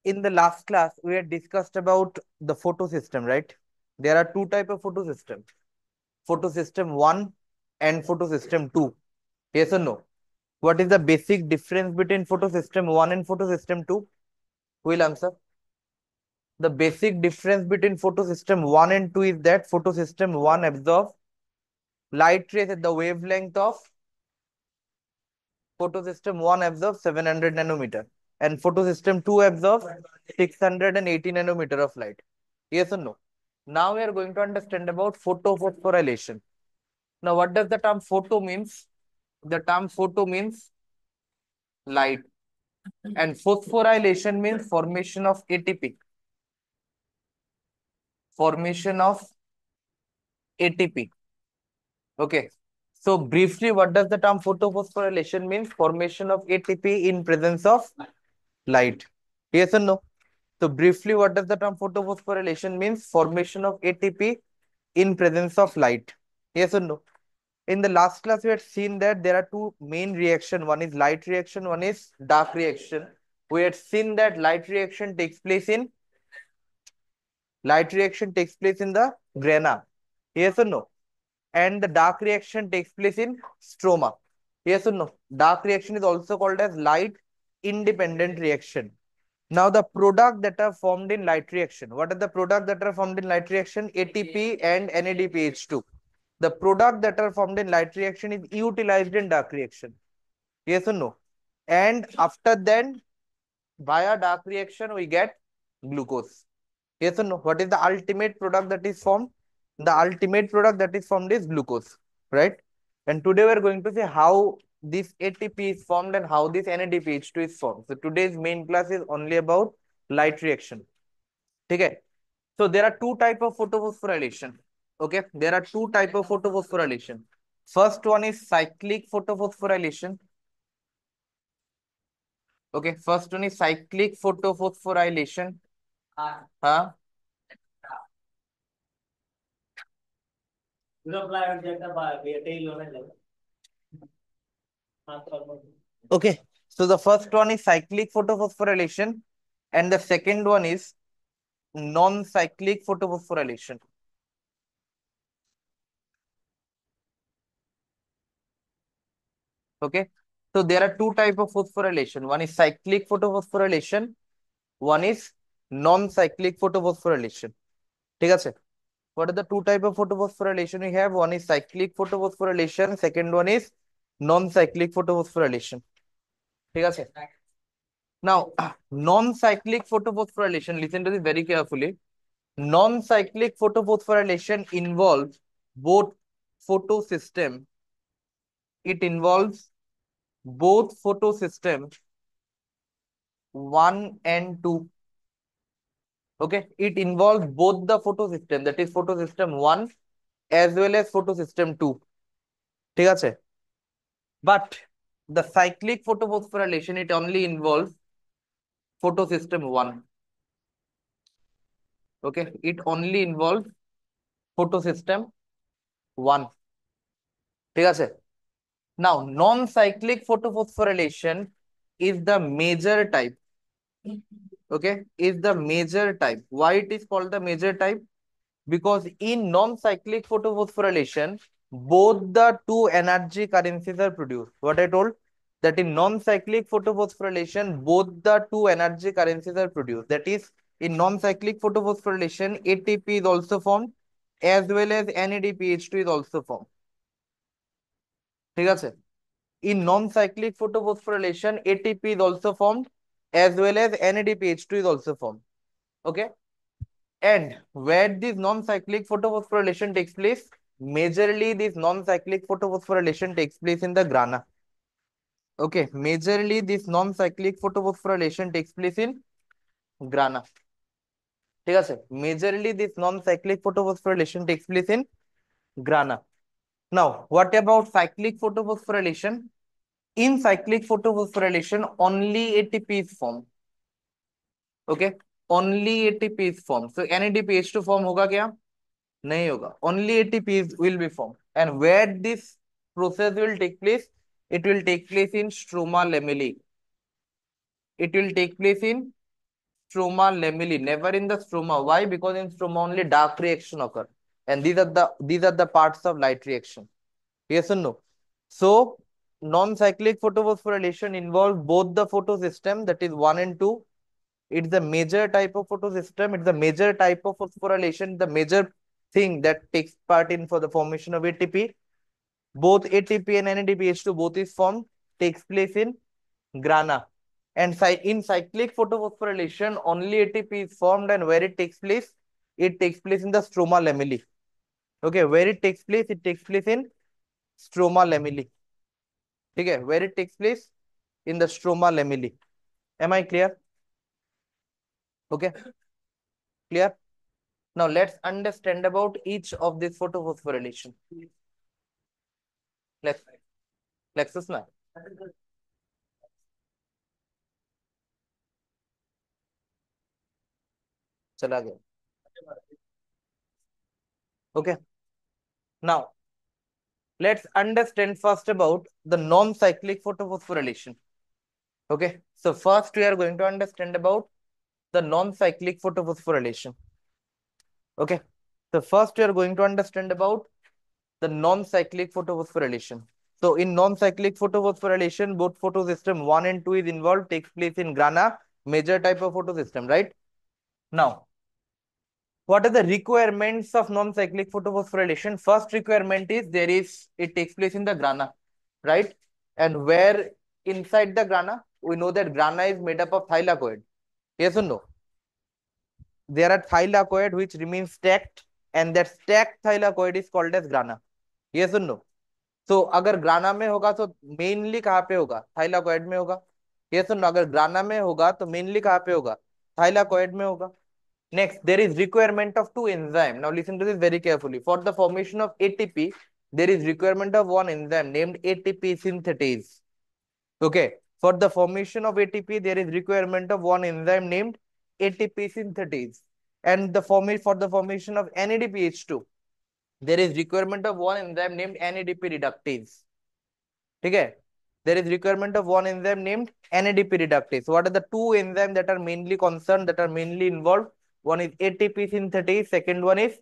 In the last class, we had discussed about the photosystem, right? There are two type of photosystem. Photosystem 1 and photosystem 2. Yes or no? What is the basic difference between photosystem 1 and photosystem 2? Who will answer? The basic difference between photosystem 1 and 2 is that photosystem 1 absorbs light rays at the wavelength of photosystem 1 absorbs 700 nanometer and photosystem 2 absorbs 680 nanometer of light. Yes or no? Now we are going to understand about photophosphorylation. Now, what does the term photo means? The term photo means light, and phosphorylation means formation of ATP. Formation of ATP. Okay. So briefly, what does the term photophosphorylation mean? Formation of ATP in presence of light. Yes or no? So briefly, what does the term photophosphorylation means? Formation of ATP in presence of light. Yes or no? In the last class, we had seen that there are two main reaction. One is light reaction, one is dark reaction. We had seen that light reaction takes place in the grana. Yes or no? And the dark reaction takes place in stroma. Yes or no? Dark reaction is also called as light independent reaction. Now the product that are formed in light reaction. What are the product that are formed in light reaction? ATP and NADPH2. The product that are formed in light reaction is utilized in dark reaction. Yes or no? And after then, via dark reaction, we get glucose. Yes or no? What is the ultimate product that is formed? The ultimate product that is formed is glucose, right? And today we are going to see how this ATP is formed and how this NADPH2 is formed. So today's main class is only about light reaction. Okay. So there are two type of photophosphorylation. Okay. There are two type of photophosphorylation. First one is cyclic photophosphorylation. Okay. First one is cyclic photophosphorylation. Huh? Okay. So the first one is cyclic photophosphorylation and the second one is non-cyclic photophosphorylation. Okay. So there are two type of phosphorylation. One is cyclic photophosphorylation. One is non-cyclic photophosphorylation. ঠিক আছে? What are the two type of photophosphorylation we have? One is cyclic photophosphorylation. Second one is non-cyclic photophosphorylation. ঠিক আছে? Now, non-cyclic photophosphorylation, listen to this very carefully. Non-cyclic photophosphorylation involves both photosystem. It involves both photosystem 1 and 2. Okay, it involves both the photosystem, that is photosystem 1 as well as photosystem 2. ঠিক আছে? But the cyclic photophosphorylation, it only involves photosystem 1. Okay, it only involves photosystem 1. ঠিক আছে? Now, non-cyclic photophosphorylation is the major type. Okay, is the major type. Why it is called the major type? Because in non-cyclic photophosphorylation, both the two energy currencies are produced. What I told? That in non-cyclic photophosphorylation, both the two energy currencies are produced. That is, in non-cyclic photophosphorylation, ATP is also formed as well as NADPH2 is also formed. ঠিক আছে? In non-cyclic photophosphorylation, ATP is also formed as well as NADPH2 is also formed. Okay. And where this non-cyclic photophosphorylation takes place, majorly this non-cyclic photophosphorylation takes place in the grana. Okay. Majorly this non-cyclic photophosphorylation takes place in grana. ঠিক আছে? Majorly this non-cyclic photophosphorylation takes place in grana. Now, what about cyclic photophosphorylation? In cyclic photophosphorylation, only ATP is formed. Okay, only ATP is formed. So NADPH2 form होगा क्या? नहीं होगा. Only ATP will be formed. And where this process will take place? It will take place in stroma lamellae. It will take place in stroma lamella, never in the stroma. Why? Because in stroma only dark reaction occur, and these are the parts of light reaction. Yes or no? So non-cyclic photophosphorylation involves both the photosystem, that is 1 and 2. It's the major type of photosystem. It's the major type of phosphorylation, the major thing that takes part in for the formation of ATP. Both ATP and NADPH2 both is formed, takes place in grana. And in cyclic photophosphorylation, only ATP is formed, and where it takes place? It takes place in the stroma lamellae. Okay, where it takes place? It takes place in stroma lamellae. Okay, where it takes place? In the stroma lamellae. Am I clear? Okay, clear? Now let's understand about each of these photophosphorylation. Let's Lexus na. चला गया. Okay. Now let's understand first about the non-cyclic photophosphorylation. Okay. So first we are going to understand about the non-cyclic photophosphorylation. Okay. So first we are going to understand about the non-cyclic photophosphorylation. So in non-cyclic photophosphorylation, both photosystem 1 and 2 is involved, takes place in grana, major type of photosystem, right? Now, what are the requirements of non-cyclic photophosphorylation? First requirement is it takes place in the grana, right? And where inside the grana, we know that grana is made up of thylakoid. Yes or no? There are thylakoid which remain stacked, and that stacked thylakoid is called as grana. Yes or no? तो अगर ग्राना में होगा तो mainly कहाँ पे होगा? Thylakoid में होगा. ये सुनो, अगर ग्राना में होगा तो मेनली कहाँ पे होगा? थाइलाकोइड में होगा. Next, there is requirement of two enzyme. Now listen to this very carefully. For the formation of ATP, there is requirement of one enzyme named ATP synthetase. Okay. For the formation of ATP, there is requirement of one enzyme named ATP synthetase. And for the formation of NADPH2, there is requirement of one enzyme named NADP reductase. Okay. There is requirement of one enzyme named NADP reductase. So what are the two enzymes that are mainly concerned, that are mainly involved? One is ATP synthetase, second one is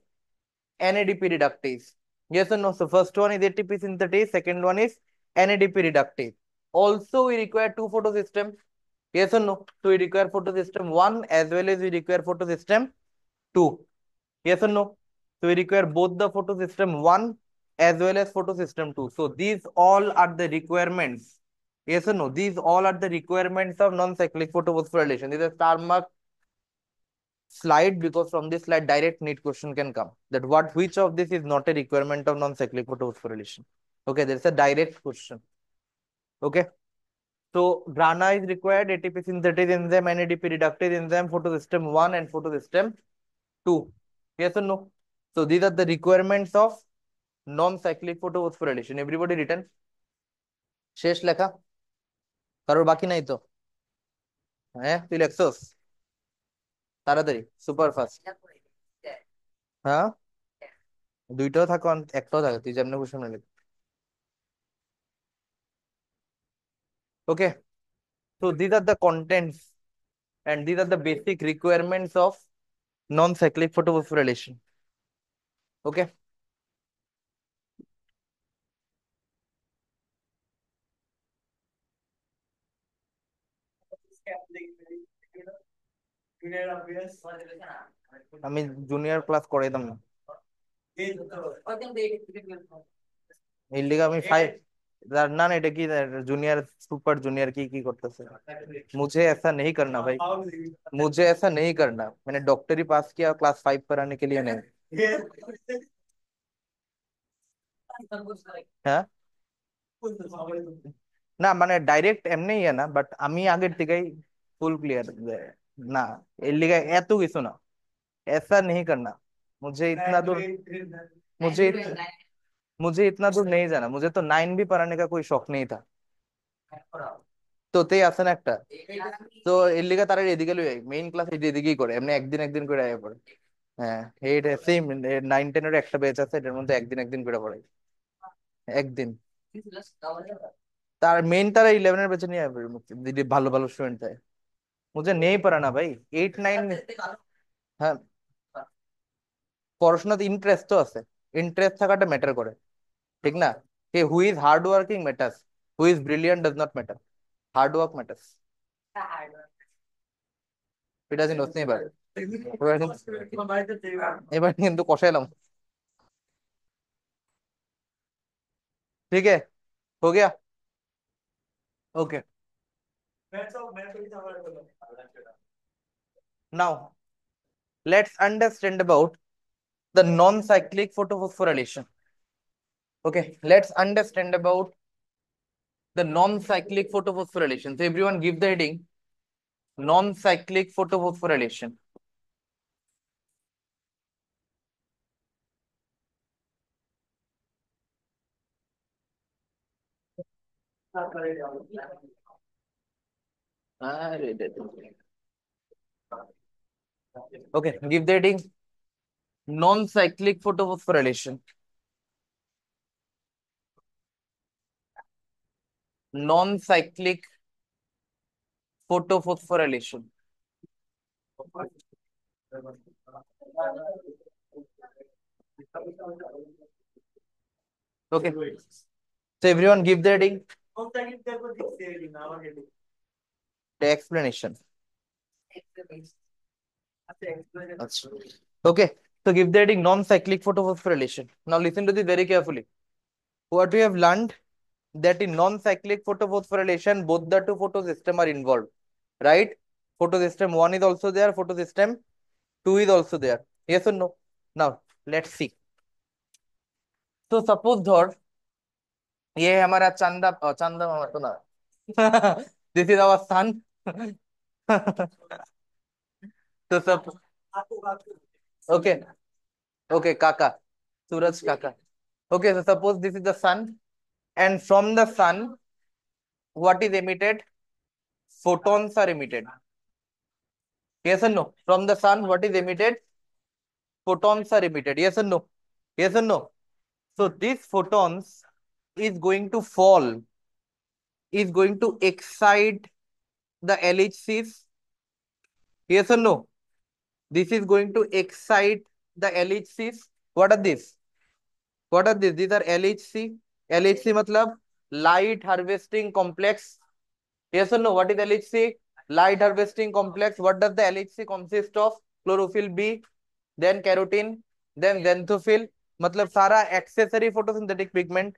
NADP reductase. Yes or no? So first one is ATP synthetase, second one is NADP reductase. Also, we require two photosystem. Yes or no? So we require photosystem 1 as well as we require photosystem 2. Yes or no? So we require both the photosystem 1 as well as photosystem 2. So these all are the requirements. Yes or no? These all are the requirements of non-cyclic photophosphorylation. This is a star mark slide, because from this slide direct NEET question can come. That which of this is not a requirement of non-cyclic photophosphorylation? Okay, there is a direct question. Okay. So grana is required, ATP synthesis enzyme, NADP reductase enzyme, photosystem 1 and photosystem 2. Yes or no? So these are the requirements of non-cyclic photophosphorylation. Everybody written? শেষ লেখা? কারোর বাকি নাই তো? হ্যাঁ, তুই লেখছস? তাড়াতাড়ি, super fast. হ্যাঁ, দুইটাও থাকো, একটাও থাকে, তুই যেমনি বসে লিখ. Okay. So these are the contents and these are the basic requirements of non-cyclic photophosphorylation. Okay. আমি জুনিয়র ক্লাস করাইতাম না, এর লিগে আমি 5. ना ना, এটা কি जूनियर सुपर जूनियर की करतेছে? मुझे ऐसा नहीं करना भाई, मुझे ऐसा नहीं करना. मैंने डॉक्टरी पास किया, क्लास 5 कराने के लिए नहीं. হ্যাঁ, না মানে ডাইরেক্ট এমনি ইয়ে না, বাট আমি আগের থেকেই ফুল ক্লিয়ার না, এর লিগে এত কিছু না. ऐसा नहीं करना, मुझे इतना दूर मुझे मुझे इतना दूर नहीं जाना. मुझे तो 9 भी पढ़ाने का कोई शौक नहीं था. তোতেই আছে না একটা. তো এর লিগে তারা এদিকে লই মেইন ক্লাস এদিকেই করে, এমনি একদিন একদিন করে আয়া পড়ে. হ্যাঁ, এইটা সেম 9-10 এর একটা ব্যাচ আছে, এটার মধ্যে একদিন একদিন করে পড়াই. একদিন. তার মেইন তারা 11 এর ব্যাচে নিয়ে আয়া পড়ে, ভালো ভালো স্টুডেন্ট থাকে. मुझे नहीं पढ़ाना भाई, 8 9। হ্যাঁ, পড়াশোনাতে ইন্টারেস্ট তো আছে, ইন্টারেস্ট থাকাটা ম্যাটার করে, ঠিক না? কে who is hard working matters, who is brilliant does not matter, hard work matters. এটা জিনিস নেই এবার, এবার কিন্তু কষাইলাম। ठीक है, हो गया। Okay, now let's understand about the non-cyclic photophosphorylation. Okay, let's understand about the non-cyclic photophosphorylation. So everyone give the heading non-cyclic photophosphorylation. Okay, give the heading non-cyclic photophosphorylation. Non-cyclic photophosphorylation. Okay, so everyone give the heading the explanation. Okay, so give the heading non-cyclic photophosphorylation. Now listen to this very carefully. What we have learned that in non-cyclic photophosphorylation, both the two photosystem are involved, right? Photosystem 1 is also there, photosystem 2 is also there. Yes or no? Now let's see. So suppose धर ये है हमारा चंदा, चंदा मामा तो ना this is our sun. तो सब okay, okay, kaka, Suraj kaka. Okay, so suppose this is the sun, and from the sun, what is emitted? Photons are emitted. Yes or no? From the sun, what is emitted? Photons are emitted. Yes or no? Yes or no? So these photons is going to fall, is going to excite the LHCs. Yes or no? This is going to excite the LHCs. What are these? What are these? These are LHC. LHC matlab light harvesting complex. Yes or no? What is LHC? Light harvesting complex. What does the LHC consist of? Chlorophyll B, then carotene, then xanthophyll. मतलब सारा accessory photosynthetic pigment.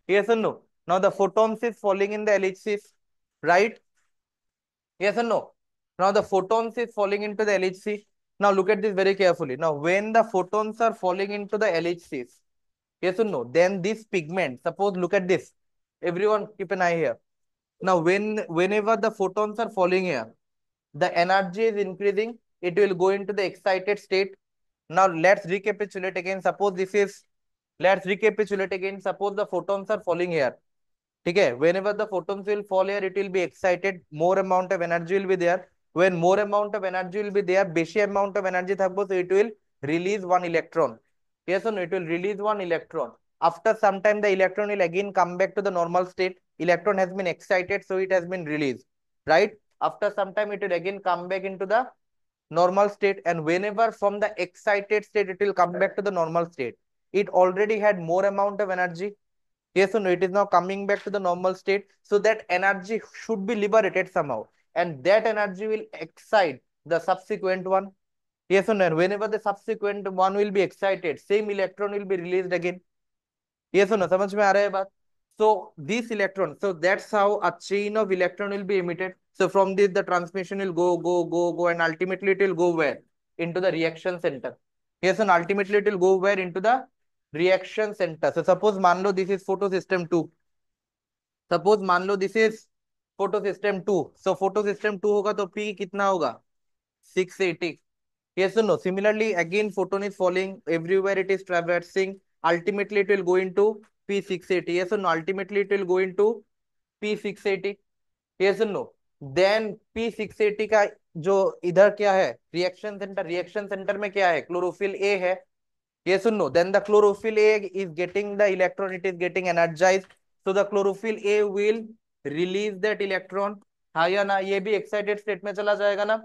Yes or no? Now the photons is falling in the LHCs, right? Yes or no? Now the photons is falling into the LHC. Now look at this very carefully. Now when the photons are falling into the LHCs, yes or no? Then this pigment, suppose look at this. Everyone keep an eye here. Now whenever the photons are falling here, the energy is increasing, it will go into the excited state. Now let's recapitulate again. Let's recapitulate again. Suppose the photons are falling here. Okay, whenever the photons will fall here, it will be excited. More amount of energy will be there. When more amount of energy will be there, beshi amount of energy থাকবো, so it will release one electron. Yes or no? It will release one electron. After some time, the electron will again come back to the normal state. Electron has been excited, so it has been released. Right? After some time, it will again come back into the normal state, and whenever from the excited state, it will come back to the normal state. It already had more amount of energy. Yes or no? It is now coming back to the normal state. So that energy should be liberated somehow. And that energy will excite the subsequent one. Yes or no? Whenever the subsequent one will be excited, same electron will be released again. Yes or no? समझ में आ रहा है बात? So this electron, so that's how a chain of electron will be emitted. So from this, the transmission will go, and ultimately it will go where? Into the reaction center. Yes, and ultimately it will go where? Into the reaction center. So suppose मान लो this is photosystem 2. Suppose मान लो this is photosystem 2. So photosystem 2 होगा तो P कितना होगा? 680. Yes or no? Similarly, again photon is falling everywhere, it is traversing. Ultimately, it will go into P680. Yes or no? Ultimately, it will go into P680. Yes or no? Then P680 का जो इधर क्या है? Reaction centre में क्या है? Chlorophyll A है. Yes or no? Then the chlorophyll A is getting the electron, it is getting energized. So the chlorophyll A will release that electron. हाँ या ना, ये भी एक्साइटेड स्टेट में चला जाएगा ना,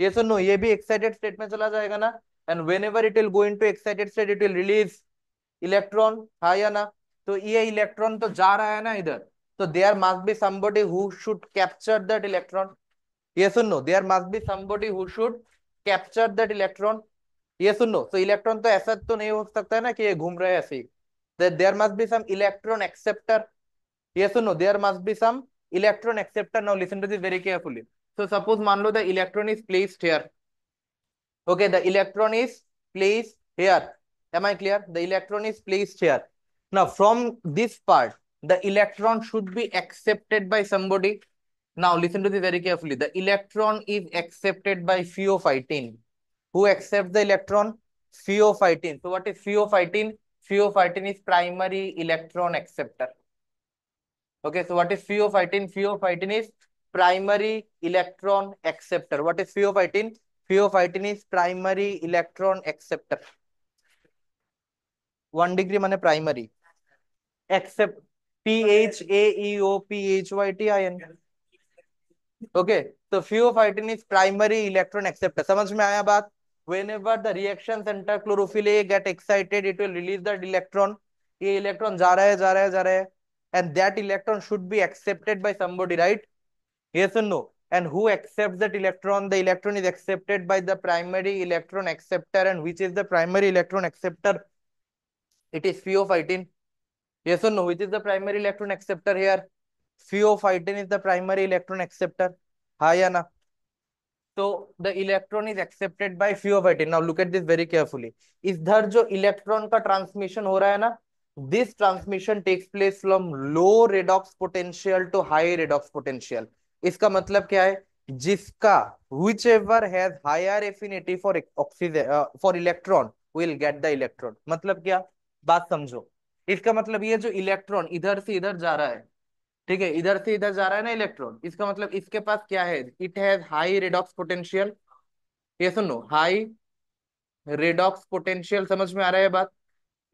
ये सुनो, ये भी एक्साइटेड स्टेट में चला जाएगा ना, and when ever it will go into excited state it will release electron, हाँ या ना। तो ये इलेक्ट्रॉन तो जा रहा है ना इधर, तो there must be somebody who should capture that electron, ये सुनो, there must be somebody who should capture that electron, ये सुनो। तो इलेक्ट्रॉन तो ऐसा तो नहीं हो सकता है ना कि ये घूम रहे हैं ऐसे ही, there must be some electron acceptor, ये सुनो, there must be some electron acceptor. Now listen to this very carefully. So suppose मान लो the electron is placed here. Okay, the electron is placed here. Am I clear? The electron is placed here. Now from this part, the electron should be accepted by somebody. Now listen to this very carefully. The electron is accepted by pheophytin. Who accepts the electron? Pheophytin. So what is pheophytin? Pheophytin is primary electron acceptor. Okay, so what is pheophytin? Pheophytin is primary electron acceptor. What is pheophytin? Pheophytin is primary electron acceptor. 1 degree माने primary. Accept. PHAEOPHYTIN. Okay, so pheophytin is primary electron acceptor. समझ में आया बात? Whenever the reaction center chlorophyll A get excited, it will release that electron. ये electron जा रहा है, जा रहा है, जा रहा है, and that electron should be accepted by somebody, right? Yes or no? And who accepts that electron? The electron is accepted by the primary electron acceptor. And which is the primary electron acceptor? It is pheophytin. Yes or no? Which is the primary electron acceptor here? Pheophytin is the primary electron acceptor. हाँ या ना? So the electron is accepted by pheophytin. Now look at this very carefully. इधर जो electron का transmission हो रहा है ना, this transmission takes place from low redox potential to high redox potential. इसका मतलब क्या है? जिसका whichever has higher affinity for oxygen for electron will get the electron. मतलब क्या? बात समझो। इसका मतलब ये जो इलेक्ट्रॉन इधर से इधर जा रहा है, ठीक है, इधर से इधर जा रहा है ना इलेक्ट्रॉन, इसका मतलब इसके पास क्या है? It has high redox potential. ये सुनो, हाई रेडॉक्स पोटेंशियल, समझ में आ रहा है बात?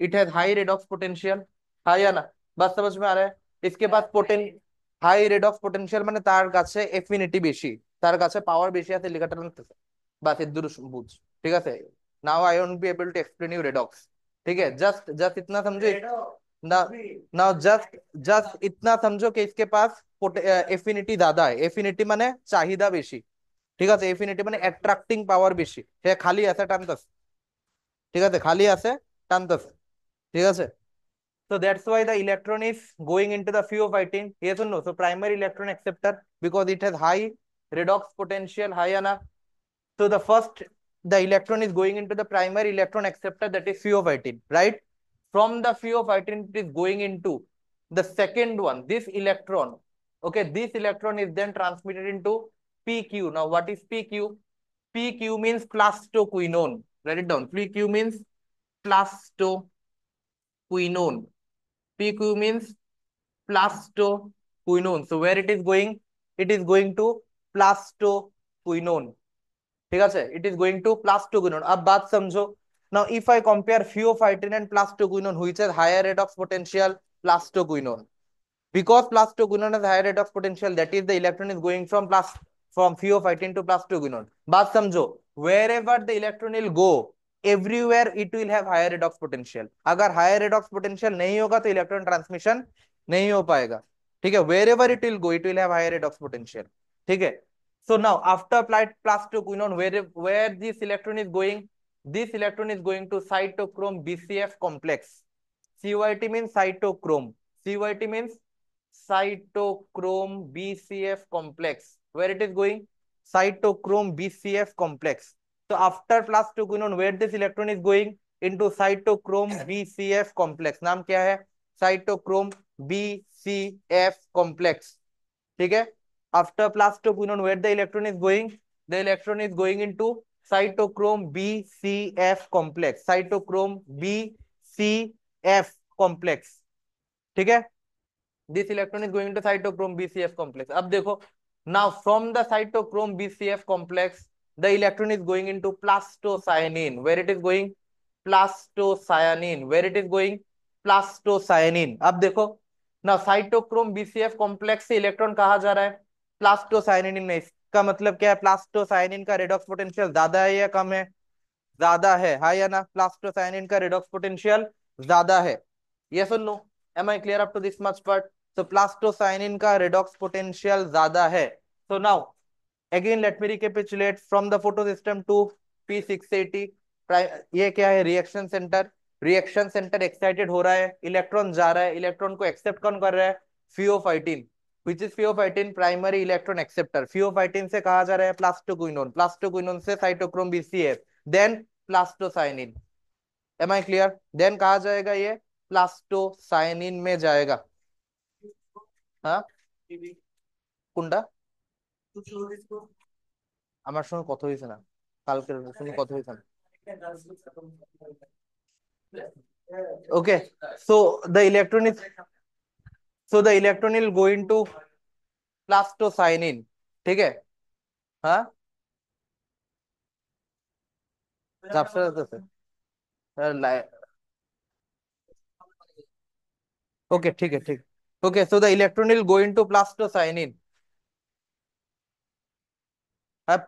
It has high redox potential, हाँ या ना? बात समझ में आ रहा है? इसके पास হাই রেডক্স পোটেনশিয়াল মানে তার কাছে এফিনিটি বেশি, তার কাছে পাওয়ার বেশি আছে লেখাটা টানতেছে, বাস এদুর বুঝ, ঠিক আছে? Now I won't be able to explain you redox, ठीक है? जस्ट जस्ट इतना समझो ना, नाउ जस्ट जस्ट इतना समझो कि इसके पास एफिनिटी ज्यादा है, एफिनिटी মানে চাহিদা বেশি, ঠিক আছে? এফিনিটি মানে অ্যাট্রাক্টিং পাওয়ার বেশি, সে খালি আছে টানতেছে, ঠিক আছে? খালি আছে টানতেছে, ঠিক আছে? So that's why the electron is going into the pheophytin. Yes or no? So primary electron acceptor because it has high redox potential, high na. So the first, the electron is going into the primary electron acceptor, that is pheophytin, right? From the pheophytin, it is going into the second one. This electron, okay, this electron is then transmitted into PQ. Now, what is PQ? PQ means plastoquinone. Write it down. PQ means plastoquinone. PQ means plastoquinone. So where it is going? It is going to plastoquinone. ठीक है? It is going to plastoquinone. अब बात समझो. Now if I compare pheophytin and plastoquinone, which has higher redox potential? Plastoquinone. Because plastoquinone has higher redox potential, that is the electron is going from pheophytin to plastoquinone. बात समझो. Wherever the electron will go, everywhere it will have higher redox potential. अगर higher redox potential नहीं होगा तो electron transmission नहीं हो पाएगा, ठीक है? Wherever it will go, it will have higher redox potential, ठीक है? So now after applied plastoquinone, where this electron is going? This electron is going to cytochrome BCF complex. CYT means cytochrome. CYT means cytochrome BCF complex. Where it is going? Cytochrome BCF complex. So after plastoquinone, where this electron is going? Into cytochrome BCF complex. नाम क्या है? Cytochrome BCF complex. ठीक है? After plastoquinone, where the electron is going? The electron is going into cytochrome BCF complex. Cytochrome BCF complex. ठीक है? This electron is going to cytochrome BCF complex. अब देखो, now from the cytochrome BCF complex, the electron is going into plastocyanine. Where it is going? Plastocyanine. Where it is going? Plastocyanine. अब देखो, now cytochrome BCF complex से electron कहाँ जा रहा है? Plastocyanin में, इसका मतलब क्या है, प्लास्टोसाइनिन का रेडॉक्स पोटेंशियल ज्यादा है या कम है, ज्यादा है, हाँ या ना, प्लास्टोसाइनिन का रेडॉक्स पोटेंशियल ज्यादा है, ये सुन लो, am I clear up to this much part. तो प्लास्टोसाइनिन का रेडॉक्स पोटेंशियल ज्यादा है। So now again let me recapitulate from the photo system to P680। ये क्या है, reaction centre, reaction centre excited हो रहा है, इलेक्ट्रॉन जा रहा है, इलेक्ट्रॉन को एक्सेप्ट कौन कर रहा है, pheophytin, which is pheophytin primary electron acceptor, pheophytin से कहा जा रहा है प्लास्टोक्विनोन, प्लास्टोक्विनोन से cytochrome BCF, then plastocyanin, am I clear, then कहा जाएगा ये प्लास्टोसाइनिन में जाएगा। हाँ কোনটা, আমার সঙ্গে কথা হয়েছে না, কালকের সঙ্গে কথা হয়েছে না। Okay, so the electron is, so the electron will going to plastocyanin, ঠিক है। हाँ ঝাপসা যাচ্ছে। ওকে ঠিক আছে, ঠিক। Okay, so the electron will going to plastocyanin. হ্যাঁ,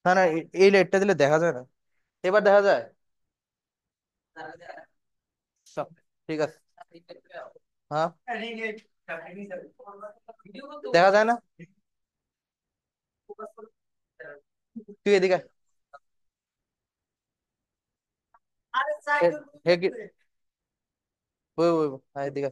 না না, এই লাইটটা দিলে দেখা যায় না, এবার দেখা যায় সব, ঠিক আছে। হ্যাঁ, দেখা যায় না, তুই এদিকে ওই ওই হ্যাঁ এদিকে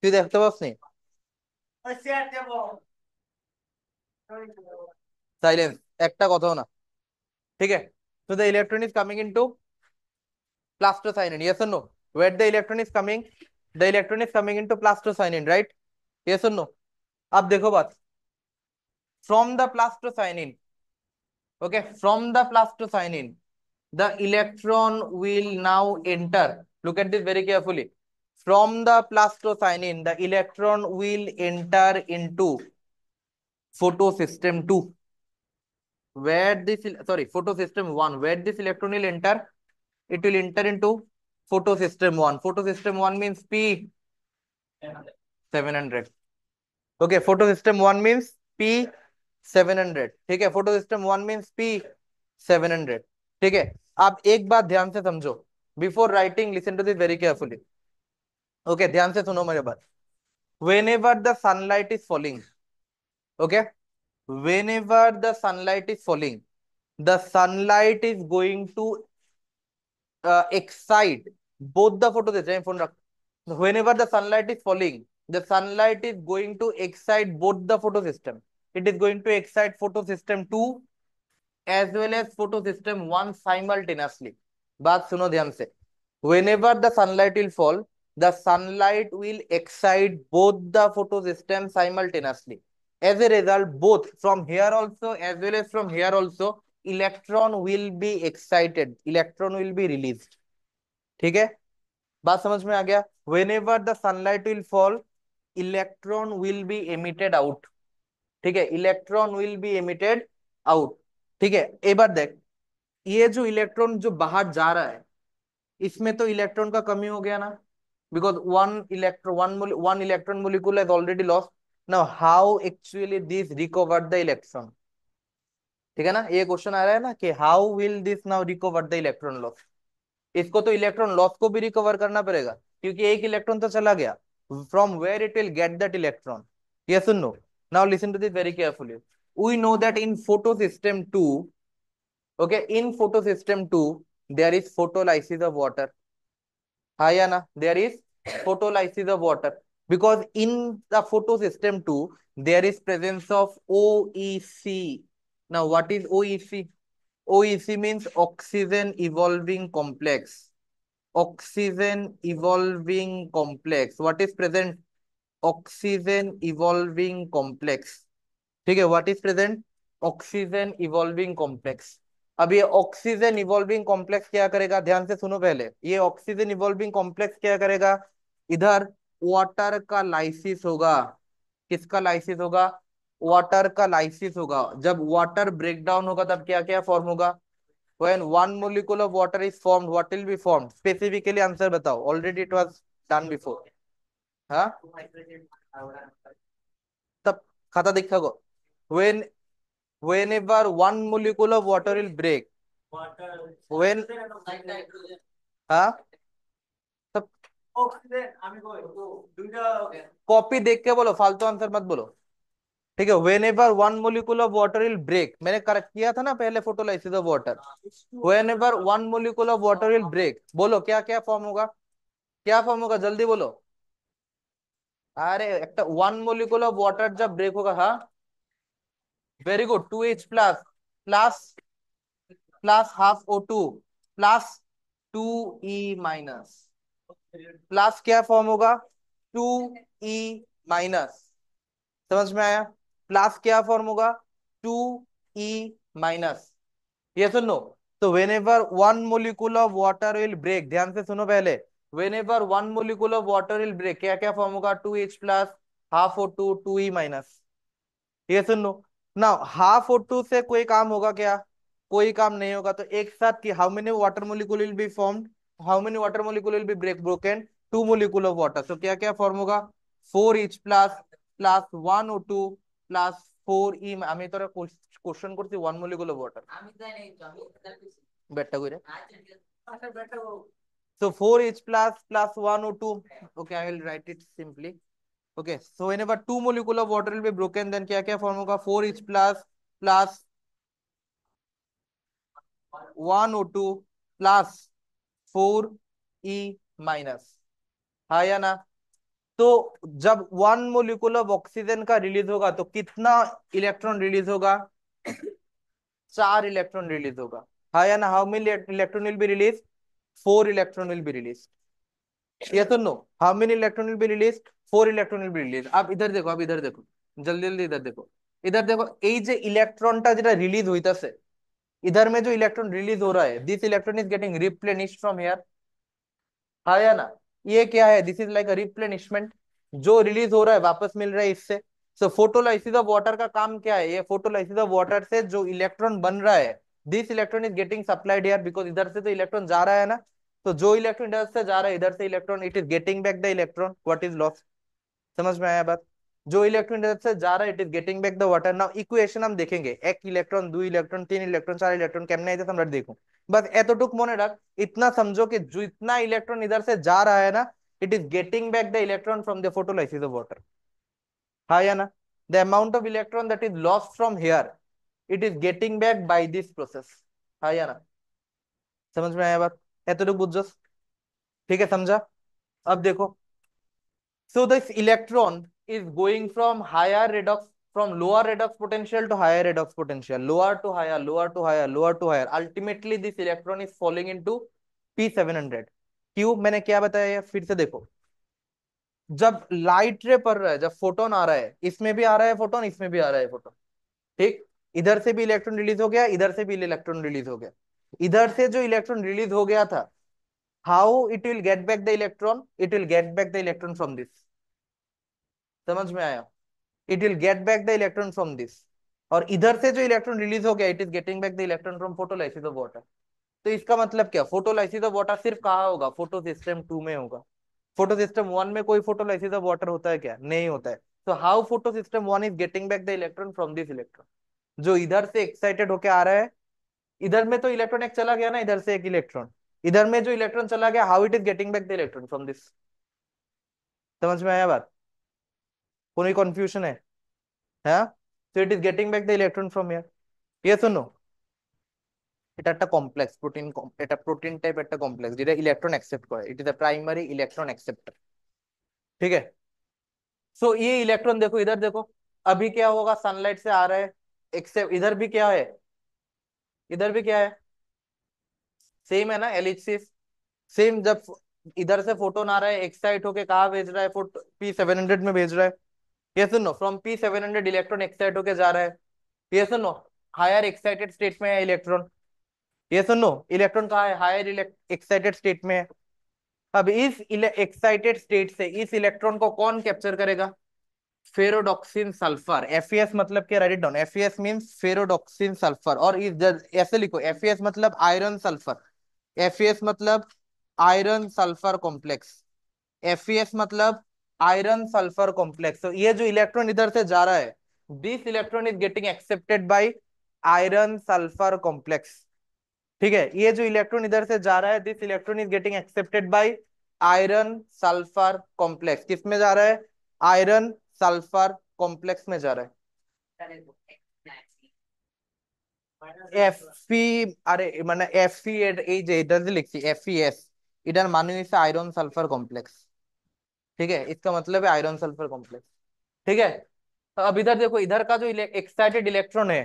তুই দেখতে পাসনি, साइलेंस, একটা কথাও না, ঠিক है। so the electron is coming into plastocyanin, yes or no, where the electron is coming, the electron is coming into plastocyanin, right, yes or no। अब देखो बात, from the plastocyanin, okay, from the plastocyanin the electron will now enter, look at this very carefully, from the plastocyanin the electron will enter into photosystem 2, where this, sorry, photosystem 1, where this electron will enter, it will enter into photosystem 1, photosystem 1 means P 700, okay, photosystem 1 means P 700, ठीक है, photosystem 1 means P 700, ठीक है। आप एक बात ध्यान से समझो, before writing listen to this very carefully, okay, ध्यान से सुनो मेरे बात, whenever the sunlight is falling, okay, whenever the sunlight is falling, the sunlight is going to excite both the photosystem, phone rakh, whenever the sunlight is falling, the sunlight is going to excite both the photosystem, it is going to excite photosystem 2 as well as photosystem 1 simultaneously। बात सुनो ध्यान से, whenever the sunlight will fall, the sunlight will excite both the photosystem simultaneously, as a result both from here also as well as from here also electron will be excited, electron will be released, ठीक है, बात समझ में आ गया। whenever the sunlight will fall, electron will be emitted out, ठीक है, electron will be emitted out, ठीक है। एक बार देख, ये जो इलेक्ट्रॉन जो बाहर जा रहा है, इसमें तो इलेक्ट्रॉन का कमी हो गया ना, because one electron molecule has already lost. Now how actually this recover the electron, ठीक है ना, ये क्वेश्चन आ रहा है ना कि how will this now recover the electron loss, इसको तो इलेक्ट्रॉन लॉस को भी रिकवर करना पड़ेगा, क्योंकि एक इलेक्ट्रॉन तो चला गया, from where it will get that electron, yes और no. Now listen to this very carefully, we know that in photosystem 2, okay, in photosystem 2 there is photolysis of water, हाँ या ना, there is photolysis of water, because in the photosystem 2 there is presence of OEC। Now what is OEC? OEC means oxygen evolving complex, oxygen evolving complex, what is present, oxygen evolving complex, ठीक है, what is present, oxygen evolving complex. अब ये oxygen evolving complex क्या करेगा, ध्यान से सुनो पहले, ये ऑक्सीजन इवॉल्विंग कॉम्प्लेक्स क्या करेगा, इधर वाटर का लाइसिस होगा, किसका लाइसिस होगा, वाटर का लाइसिस होगा, जब वाटर ब्रेक डाउन होगा तब क्या क्या फॉर्म होगा, When one molecule of water is formed, what will be formed? Specifically answer बताओ. Already it was done before. हाँ तब खाता देखा को. When whenever one molecule of water will break. When हाँ तब कॉपी देख के बोलो, फालतू आंसर मत बोलो. ठीक है. Whenever one molecule of water will break, मैंने करेक्ट किया था ना पहले photolysis of water. Whenever one molecule of water will break, बोलो क्या क्या फॉर्म होगा, क्या फॉर्म होगा, जल्दी बोलो. अरे एक वन मोलिकुल ऑफ वाटर जब ब्रेक होगा, हाँ very good, 2H plus plus plus half O2 plus 2E minus. Plus क्या फॉर्म होगा, 2E माइनस. समझ में आया. प्लस क्या फॉर्म होगा, 2E माइनस. ये सुनो. तो whenever one molecule of water will break, ध्यान से सुनो पहले. Whenever one molecule of water will break, क्या क्या फॉर्म होगा, 2H plus half O2 2E minus. ये सुनो. ना हाफ O2 से कोई काम होगा क्या, कोई काम नहीं होगा. तो एक साथ की how many water molecule will be formed, how many water molecule will be broken, 2 molecule of water. तो क्या क्या फॉर्म होगा, 4H plus plus 1O2 plus 4E. আমি তোরা কোশ্চেন করছি 1 molecule of water. বেটা কইরে. So 4H plus 1O2. Okay, I will write it simply. Okay, so whenever 2 molecule of water will be broken, then क्या क्या form होगा, 4H plus 1O2 plus 4E minus. हाँ या ना. तो जब 1 मोलिकुल ऑफ ऑक्सीजन का रिलीज होगा तो कितना इलेक्ट्रॉन रिलीज होगा, 4 इलेक्ट्रॉन रिलीज होगा. हाँ या ना. How many electron will be release, 4 electron will be release. Yes और no. How many electron will be release, 4 electron will be release. अब इधर देखो, अब इधर देखो, जल्दी जल्दी इधर देखो. इधर देखो, এই যে ইলেকট্রনটা যেটা রিলিজ হইতাছে, इधर में जो इलेक्ट्रॉन रिलीज हो रहा है, this electron is getting replenished from here. हाँ या ना. ये क्या है, this is like a replenishment. जो रिलीज हो रहा है वापस मिल रहा है इससे. सो फोटोलाइसिस ऑफ वाटर का काम क्या है, ये फोटोलाइसिस ऑफ वाटर से जो इलेक्ट्रॉन बन रहा है, this electron is getting supplied here, because इधर से तो इलेक्ट्रॉन जा रहा है ना. तो जो इलेक्ट्रॉन इधर से जा रहा है, इधर से electron, it is getting back the electron what is lost. समझ में आया बात. जो इलेक्ट्रॉन इधर से जा रहा है, it is getting back the water. Now equation हम देखेंगे, एक इलेक्ट्रॉन, 2 इलेक्ट्रॉन, 3 इलेक्ट्रॉन, 4 इलेक्ट्रॉन केमने आइते আমরা देखो. बस एतटुक মনে রাখ. इतना समझो कि जो इतना इलेक्ट्रॉन इधर से जा रहा है ना, it is getting back the electron from the photolysis of water. हाँ या ना. The amount of electron that is lost from here, it is getting back by this process. हाँ या ना. समझ में आया बात, एतटुक बुझछस. ठीक है, समझा. अब देखो. So this electron is going from higher redox, from lower redox potential to higher redox potential, lower to higher, lower to higher, lower to higher. Ultimately, this electron is falling into P700. क्यों, मैंने क्या बताया है, फिर से देखो. जब light रे पड़ रहा है, जब फोटोन आ रहा है, इसमें भी आ रहा है फोटोन, इसमें भी आ रहा है फोटोन. ठीक. इधर से भी इलेक्ट्रॉन रिलीज हो गया, इधर से भी इलेक्ट्रॉन रिलीज हो गया. इधर से जो इलेक्ट्रॉन रिलीज हो गया था, how it will get back the electron, it will get back the electron from this. समझ में आया. It will get back the electron from this. और इधर से जो इलेक्ट्रॉन रिलीज हो गया, it is getting back the electron from photolysis of water. तो इसका मतलब क्या, फोटोलाइसिस ऑफ वाटर सिर्फ कहाँ होगा, फोटो सिस्टम 2 में होगा. फोटो सिस्टम 1 में कोई फोटोलाइसिस ऑफ वाटर होता है क्या, नहीं होता है. तो how photo system 1 is getting back the electron from this electron, जो इधर से एक्साइटेड होके आ रहा है. इधर में तो इलेक्ट्रॉन एक चला गया ना, इधर से एक इलेक्ट्रॉन, इधर में जो इलेक्ट्रॉन चला गया, how it is getting back the electron from this. समझ में आया बात, कोई कंफ्यूजन है. So it is getting back the electron from here. Yes or no? এটা একটা কমপ্লেক্স প্রোটিন, এটা প্রোটিন টাইপ একটা কমপ্লেক্স যেটা ইলেকট্রন অ্যাকসেপ্ট করে. It is a primary electron acceptor. ठीक है. सो ये इलेक्ट्रॉन देखो, इधर देखो. अभी क्या होगा, सनलाइट से आ रहा है, एक्सेप्ट. इधर भी क्या है, इधर भी क्या है, सेम है ना, एलएचसी. सेम. जब इधर से फोटोन आ रहा है, एक्साइट होके कहाँ भेज रहा है, फोटो P700 में भेज रहा है. ये सुनो, फ्रॉम P700 इलेक्ट्रॉन एक्साइट होके जा रहा है. ये सुनो, हायर एक्साइटेड स्टेट में है इलेक्ट्रॉन. ये सुनो, इलेक्ट्रॉन कहाँ है, हायर एक्साइटेड स्टेट में है. अब इस एक्साइटेड स्टेट से इस इलेक्ट्रॉन को कौन कैप्चर करेगा, फेरोडॉक्सिन सल्फर, एफईएस मतलब क्या, write it down, FES means ferredoxin sulphur, और इस ऐसे लिखो, एफईएस मतलब आयरन सल्फर, एफईएस मतलब आयरन सल्फर कॉम्प्लेक्स, एफईएस मतलब आयरन सल्फर कॉम्प्लेक्स। तो ये जो इलेक्ट्रॉन इधर से जा रहा है, this electron is getting accepted by iron sulphur complex. ठीक है, ये जो इलेक्ट्रॉन इधर से जा रहा है, this electron is getting accepted by iron sulphur complex. किस में जा रहा है, आयरन सल्फर कॉम्प्लेक्स में जा रहा है। এফি, আরে মানে এফি এর এই যে এটা যে লিখছি এফইএস, এটার মানে হচ্ছে আয়রন সালফার কমপ্লেক্স। ठीक है, इसका मतलब है आयरन सल्फर कॉम्प्लेक्स। ठीक है, तो अब इधर देखो, इधर का जो एक्साइटेड इलेक्ट्रॉन है,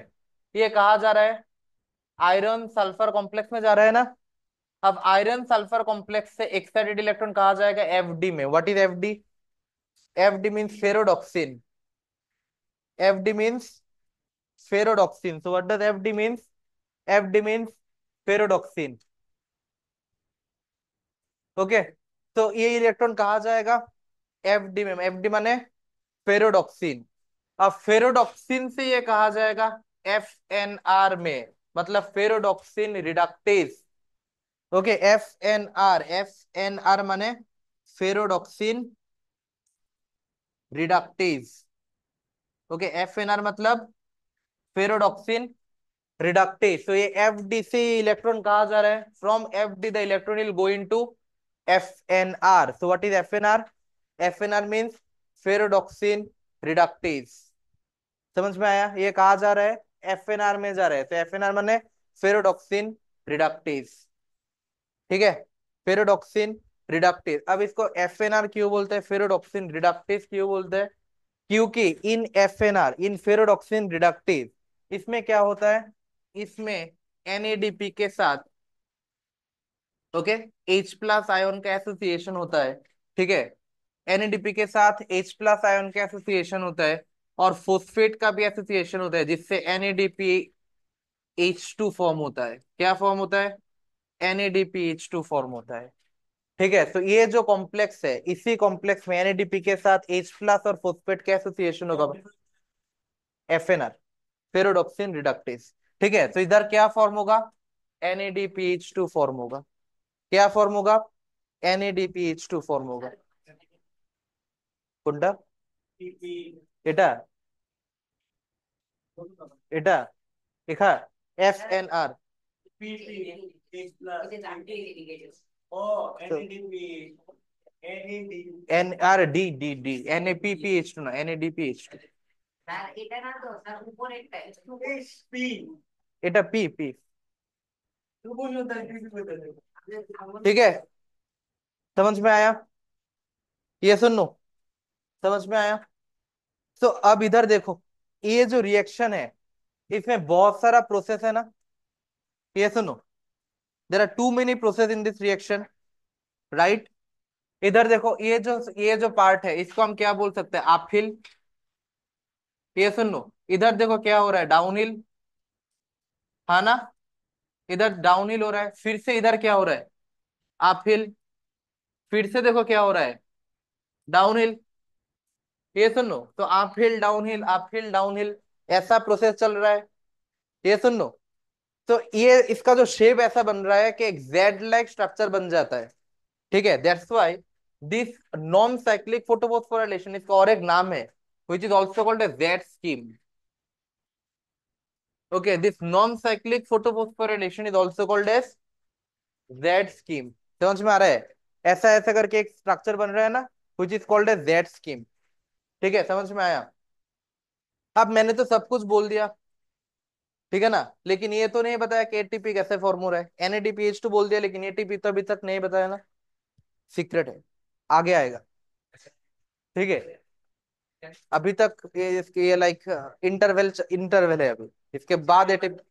ये कहा जा रहा है, आयरन सल्फर कॉम्प्लेक्स में जा रहा है ना। अब आयरन सल्फर कॉम्प्लेक्स से एक्साइटेड इलेक्ट्रॉन कहा जाएगा एफडी में। What is FD, FD means ferredoxin, FD means ferredoxin. So what does FD means, FD means ferredoxin. Okay, तो ये इलेक्ट्रॉन कहा जाएगा एफडी में, एफडी माने फेरोडॉक्सिन। अब फेरोडॉक्सिन से ये कहा जाएगा एफएनआर में, मतलब फेरोडॉक्सिन रिडक्टेज। ओके, एफएनआर, एफएनआर माने फेरोडॉक्सिन रिडक्टेज। ओके, एफएनआर मतलब फेरोडॉक्सिन रिडक्टेज। तो ये एफडी से इलेक्ट्रॉन कहा जा रहा है, from FD the electron will go into FNR. So what is FNR, FNR means ferredoxin reductase. समझ में आया, ये कहा जा रहा है एफएनआर में जा रहा है, तो एफएनआर माने फेरोडॉक्सिन रिडक्टेज। ठीक है, फेरोडॉक्सिन रिडक्टेज। अब इसको एफएनआर क्यों बोलते हैं, फेरोडॉक्सिन रिडक्टेज क्यों बोलते हैं, क्योंकि इन एफएनआर, इन फेरोडॉक्सिन रिडक्टेज, इसमें क्या होता है, इसमें एनएडीपी के साथ, ओके, H प्लस आयोन का एसोसिएशन होता है। ठीक है, एनएडीपी के साथ H प्लस आयोन का एसोसिएशन होता है, और फोस्फेट का भी एसोसिएशन होता है, जिससे एनएडीपी H2 फॉर्म होता है। क्या फॉर्म होता है, एनएडीपी H2 फॉर्म होता है। ठीक है, तो ये जो कॉम्प्लेक्स है, इसी कॉम्प्लेक्स में एनएडीपी के साथ H प्लस और फोस्फेट का एसोसिएशन होगा, एफएनआर, फेरोडॉक्सिन रिडक्टेज। ठीक है, तो इधर क्या फॉर्म होगा, NADPH2 फॉर्म होगा। क्या फॉर्म होगा, NADPH2 फॉर्म होगा। কোনটা, এটা, এটা, লেখা FNR, NRDDD, NAPPH2 না, NADPH2। এটা পি পি। ठीक है, समझ में आया, ये सुनो, समझ में आया। तो अब इधर देखो, ये जो रिएक्शन है, इसमें बहुत सारा प्रोसेस है ना। ये सुनो, there are too many process in this reaction, right. इधर देखो, ये जो पार्ट है, इसको हम क्या बोल सकते हैं, अपहिल। ये सुनो, इधर देखो क्या हो रहा है, डाउनहिल, हाँ ना, इधर डाउनहिल हो रहा है, फिर से इधर क्या हो रहा है, अपहिल, फिर से देखो क्या हो रहा है, डाउनहिल। ये सुनो, तो अपहिल डाउनहिल, अपहिल डाउनहिल, ऐसा प्रोसेस चल रहा है। ये सुनो, तो ये इसका जो शेप ऐसा बन रहा है कि एक जेड लाइक स्ट्रक्चर बन जाता है। ठीक है, that's why this non cyclic photophosphorylation, इसका और एक नाम है, which is also called as Z scheme. Okay, this non cyclic photophosphorylation is also called as Z scheme. समझ में आ रहा है, ऐसा ऐसा करके एक स्ट्रक्चर बन रहा है ना, which is called as Z scheme. ठीक है, समझ में आया। अब मैंने तो सब कुछ बोल दिया, ठीक है ना, लेकिन ये तो नहीं बताया कि एटीपी कैसे फॉर्म हो रहा है। NADPH2 बोल दिया, लेकिन एटीपी तो अभी तक नहीं बताया ना, सीक्रेट है, आगे आएगा। ठीक है, अभी तक ये लाइक इंटरवल, इंटरवल है अभी, इसके बाद एटीपी,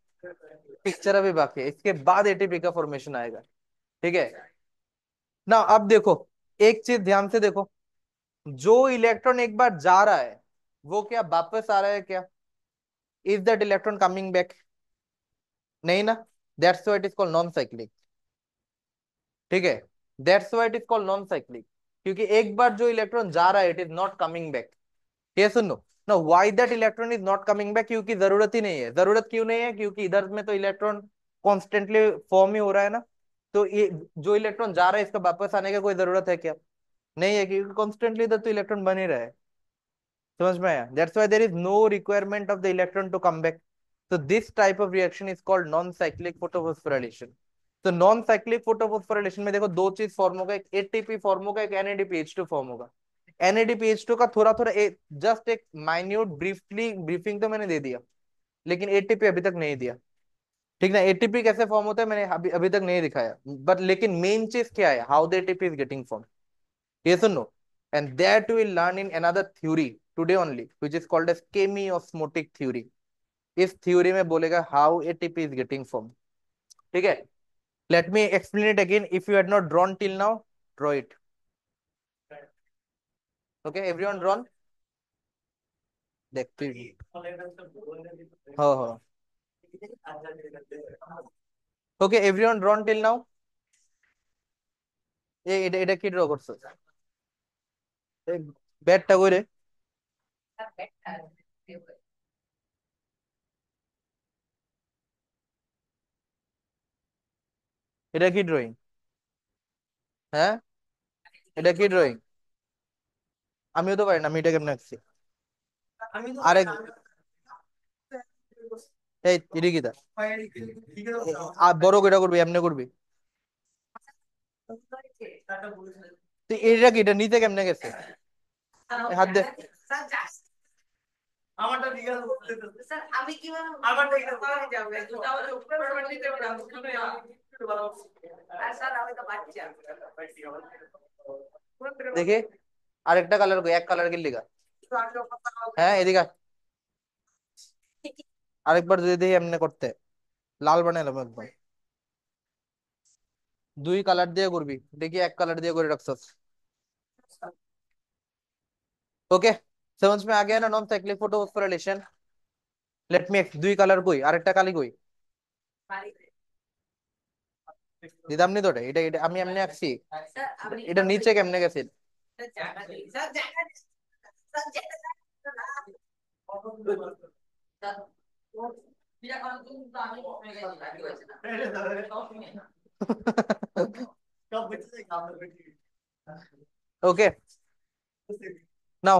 पिक्चर अभी बाकी है, इसके बाद एटीपी का फॉर्मेशन आएगा। ठीक है ना, अब देखो, एक चीज ध्यान से देखो, जो इलेक्ट्रॉन एक बार जा रहा है, वो क्या वापस आ रहा है क्या, is that electron coming back, नहीं ना, that's why it is called non cyclic. ठीक है, that's why it is called non cyclic, क्योंकि एक बार जो इलेक्ट्रॉन जा रहा है, it is not coming back. ये सुनो ना, why that electron is not coming back, क्योंकि जरूरत ही नहीं है। जरूरत क्यों नहीं है? क्योंकि इधर में तो इलेक्ट्रॉन कॉन्स्टेंटली फॉर्म ही हो रहा है ना। तो ये जो इलेक्ट्रॉन जा रहा है इसका वापस आने की कोई जरूरत है क्या? नहीं है, क्योंकि कॉन्स्टेंटली इधर तो इलेक्ट्रॉन बन ही रहा है। समझ में आया? That's why there is no requirement of the electron to come back. So this type of reaction is called non-cyclic photophosphorylation. तो नॉन साइक्लिक फोटोफॉस्फोराइलेशन में देखो दो चीज फॉर्म होगा, एक एटीपी फॉर्म होगा, एक NADPH2 फॉर्म होगा। NADPH2 का थोड़ा थोड़ा जस्ट एक माइन्यूट ब्रीफली ब्रीफिंग तो मैंने दे दिया, लेकिन एटीपी अभी तक नहीं दिया। ठीक ना? एटीपी कैसे फॉर्म होता है मैंने अभी अभी तक नहीं दिखाया, बट लेकिन मेन चीज क्या है, how the ATP is getting form. Yes or no? And that we will learn in another theory today only, which is called as chemiosmotic theory. इस थ्योरी में बोलेगा how ATP is getting form. ठीक है? Let me explain it again, if you had not drawn till now, draw it. Okay everyone drawn, देखते हाँ हाँ। ওকে everyone ড্রন till now. এটা এটা কি ড্র করছো? ব্যাটটা কই রে? এটা কি ড্রয়িং? হ্যাঁ, এটা কি ড্রয়িং? আমিও তো পারি না, আমি এটা কেমনে আঁকছি? আরেক এই এটা কি দা আর বড় কইটা করবি, এমনি করবি? তুই এটা কি, এটা নিতে কেমনে গেছে? হাত দে। দেখি আরেকটা কালার কই, এক কালার কি লিগা? হ্যাঁ এদিকে আয়। আরেকবার যদি দেখি এমনি করতে, লাল বানাইলাম একবার। দুই কালার দিয়ে করবি, দেখি এক কালার দিয়ে করে রাখছস। ওকে, समझ में आ गया ना non cyclic photophosphorylation? Let me দুই কালার কই, আরেকটা কালি কই? দিদাম নি তোরে, এটা এটা আমি এমনি আঁকছি। এটা নিচে কেমনে গেছে? Okay now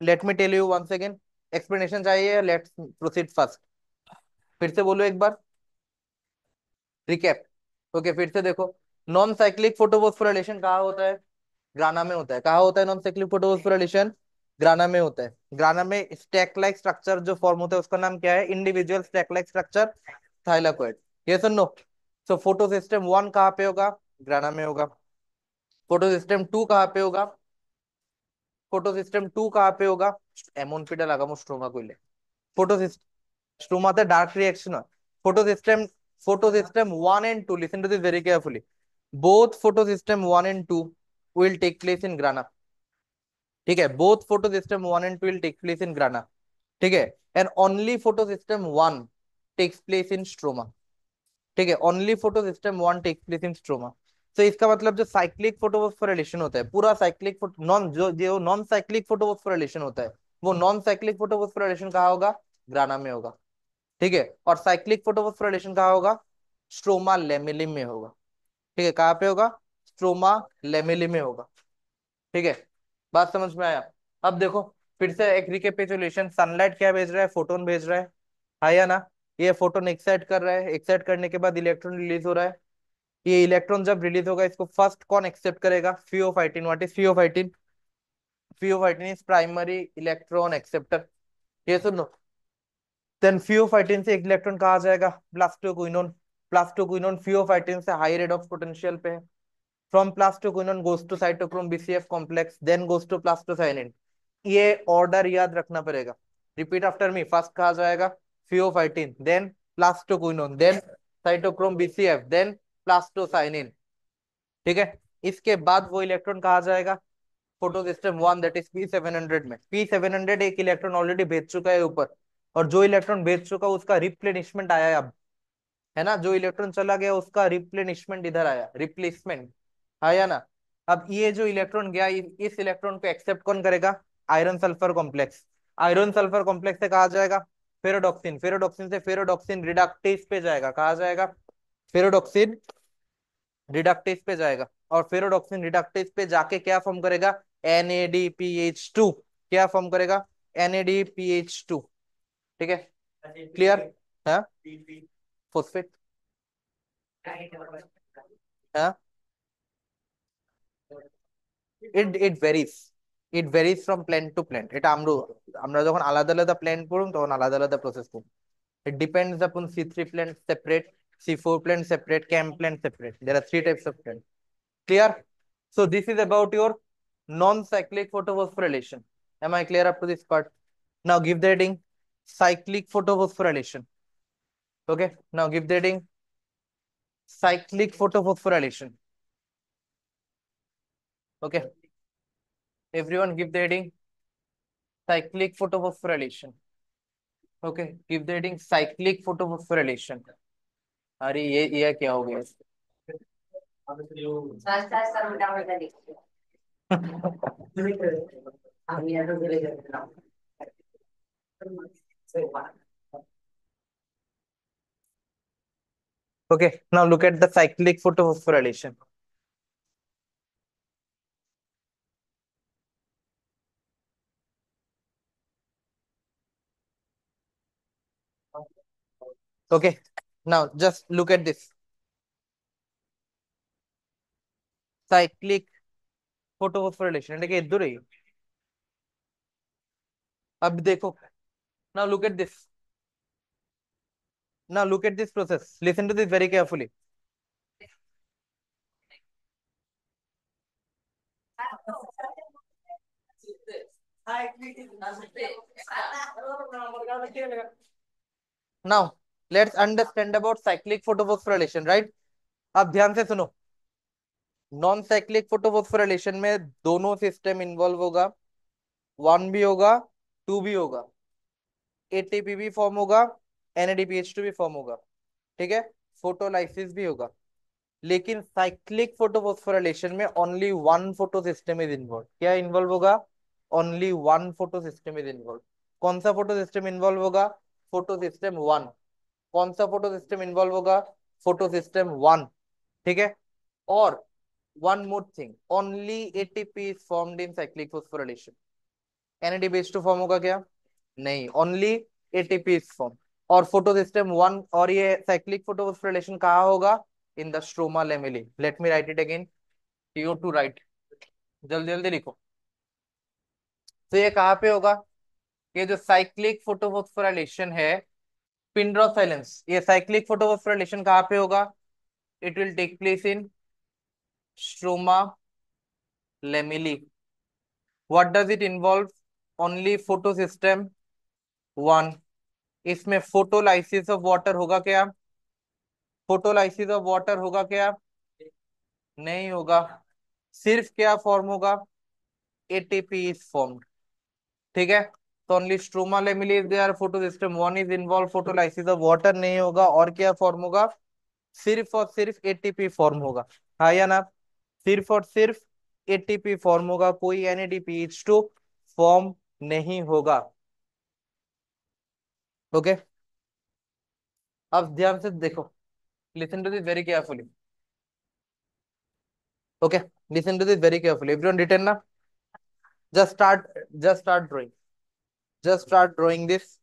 let me tell you once again, explanation चाहिए? Let's proceed first. फिर से बोलो एक बार, रिकैप। ओके फिर से देखो, नॉन साइक्लिक फोटोफॉस्फोराइलेशन कहाँ होता है? ग्राना में होता है। कहाँ होता है नॉन साइक्लिक फोटोफॉस्फोराइलेशन? ग्राना में होता है। ग्राना में स्टैक लाइक स्ट्रक्चर जो फॉर्म होता है उसका नाम क्या है? Individual stack like structure, thylakoid. Yes और no? So photo system one कहाँ पे होगा? ग्राना में होगा। फोटो सिस्टम टू कहाँ पे होगा? फोटो सिस्टम टू कहाँ पे होगा? एमोन पिटा लगा स्ट्रोमा कोइले। फोटो स्ट्रोमाতে ডার্ক রিঅ্যাকশন হয়। Photo system, photo system 1 and 2, listen to this very carefully, both photo system 1 and 2 will take place in grana। ठीक है, both photo system 1 and 2 will take place in grana। ठीक है, and only photo system 1 takes place in stroma। ठीक है, only photo system 1 take place in stroma. तो इसका मतलब जो साइक्लिक फोटोफॉस्फोराइलेशन होता है, पूरा साइक्लिक नॉन जो नॉन साइक्लिक फोटोफॉस्फोराइलेशन होता है, वो नॉन साइक्लिक फोटोफॉस्फोराइलेशन कहाँ होगा? ग्राना में होगा। ठीक है, और साइक्लिक फोटोफॉस्फोराइलेशन कहाँ होगा? स्ट्रोमा लेमिलिम में होगा। ठीक है, कहाँ पे होगा? स्ट्रोमा लेमिलिम में होगा। ठीक है, बात समझ में आया? अब देखो फिर से एक रिकेपिचुलेशन, सनलाइट क्या भेज रहा है? फोटोन भेज रहा है या ना? ये फोटोन एक्साइट कर रहा है, एक्साइट करने के बाद इलेक्ट्रॉन रिलीज हो रहा है। ये इलेक्ट्रॉन जब रिलीज होगा इसको फर्स्ट कौन एक्सेप्ट करेगा? Pheophytin. What is pheophytin? Pheophytin is primary electron acceptor. ये सुनो, देन फियोफाइटिन से एक इलेक्ट्रॉन कहा जाएगा? प्लास्टोक्विनोन। प्लास्टोक्विनोन फियोफाइटिन से हाई रेट ऑफ पोटेंशियल पे है। From plastoquinone goes to cytochrome BCF complex, then goes to plastocyanin. ये ऑर्डर याद रखना पड़ेगा। रिपीट आफ्टर मी, फर्स्ट कहा जाएगा pheophytin, then plastoquinone, then cytochrome BCF, then plastocyanin. ठीक है, इसके बाद वो इलेक्ट्रॉन कहा जाएगा? Photo system 1 that is P700 में। P700 एक इलेक्ट्रॉन ऑलरेडी भेज चुका है ऊपर, और जो इलेक्ट्रॉन भेज चुका उसका रिप्लेनिशमेंट आया है अब, है ना? जो इलेक्ट्रॉन चला गया उसका रिप्लेनिशमेंट इधर आया, रिप्लेसमेंट आया ना? अब ये जो इलेक्ट्रॉन गया इस इलेक्ट्रॉन को एक्सेप्ट कौन करेगा? Iron sulphur complex, iron sulphur complex से कहा जाएगा फेरोडॉक्सिन, फेरोडॉक्सिन से फेरोडॉक्सिन रिडक्टेज पे जाएगा, कहा जाएगा फेरोडॉक्सिन रिडक्टेज पे जाएगा, और फेरोडॉक्सिन रिडक्टेज पे जाके क्या फॉर्म करेगा, NADPH2, क्या फॉर्म करेगा, NADPH2। ठीक है, क्लियर है, फॉस्फेट है, it varies, it varies from plant to plant. এটা আমরা আমরা যখন আলাদা আলাদা প্ল্যান্ট পড়ুন তখন আলাদা আলাদা প্রসেস করুন। It depends upon C3 plant separate, C4 plant separate, CAM plant separate. There are three types of plant. Clear? So this is about your non-cyclic photophosphorylation. Am I clear up to this part? Now give the heading cyclic photophosphorylation. Okay. Now give the heading cyclic photophosphorylation. Okay. Everyone give the heading cyclic photophosphorylation. Okay. Give the heading cyclic photophosphorylation. अरे ये क्या हो गया? Okay, now look at the cyclic photophosphorylation. Okay, now just look at this cyclic photophosphorylation. এটাকে দূরেই अब देखो, now look at this, now look at this process, listen to this very carefully. Now let's understand about cyclic photophosphorylation, right? अब ध्यान से सुनो, non cyclic photophosphorylation में दोनों सिस्टम इन्वॉल्व होगा, वन भी होगा, टू भी होगा, एटीपी भी फॉर्म होगा, NADPH2 भी फॉर्म होगा, ठीक है, फोटोलाइसिस भी होगा। लेकिन साइक्लिक फोटोफॉस्फोराइलेशन में only one photo system is involve. क्या इन्वॉल्व होगा? Only one photo system is involve. कौन सा फोटो सिस्टम इन्वॉल्व होगा? Photo system one. कौन सा फोटो सिस्टम इन्वॉल्व होगा? Photo system one. ठीक है, और one more thing, only ATP is formed in cyclic phosphorylation. NADPH2 form होगा क्या? नहीं, ओनली एटीपी इज फॉर्म। और फोटो सिस्टम वन, और ये साइक्लिक फोटोफॉस्फोराइलेशन कहाँ होगा? In the stroma lamellae. Let me write it again, you too write, जल्दी जल्दी लिखो। तो ये कहाँ पे होगा? ये जो साइक्लिक फोटोफॉस्फोराइलेशन है, पिंड्रोसाइलेंस, ये साइक्लिक फोटोफॉस्फोराइलेशन कहाँ पे होगा? It will take place in stroma lamellae. What does it involve? Only photo system one. इसमें फोटोलाइसिस ऑफ वाटर होगा क्या? फोटोलाइसिस ऑफ वाटर होगा क्या? नहीं होगा। सिर्फ क्या फॉर्म होगा? ATP is form. ठीक है, तो only stroma lamellae is there, photo system one is involve, photolysis of water नहीं होगा, और क्या फॉर्म होगा? सिर्फ और सिर्फ एटीपी फॉर्म होगा। हाँ या ना? सिर्फ और सिर्फ एटीपी फॉर्म होगा, कोई NADPH2 फॉर्म नहीं होगा। ओके, अब ध्यान से देखो, listen to this very carefully. Okay, listen to this very carefully, everyone written ना? Just start drawing, just start drawing this.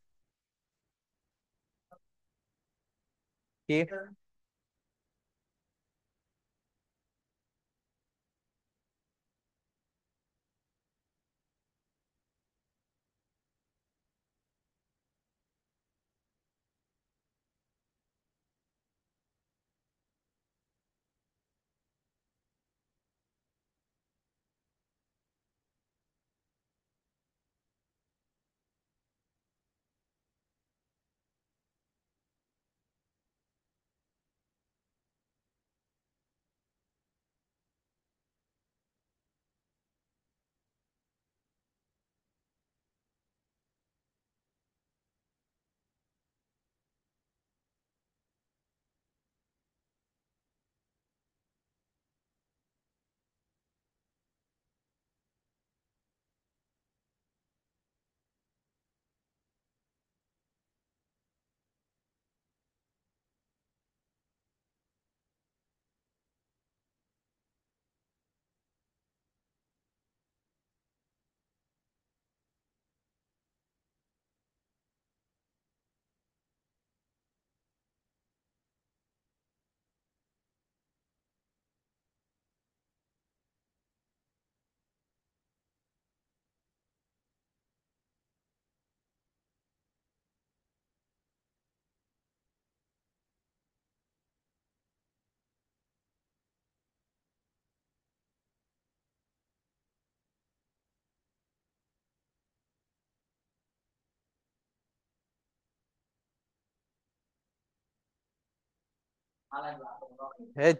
है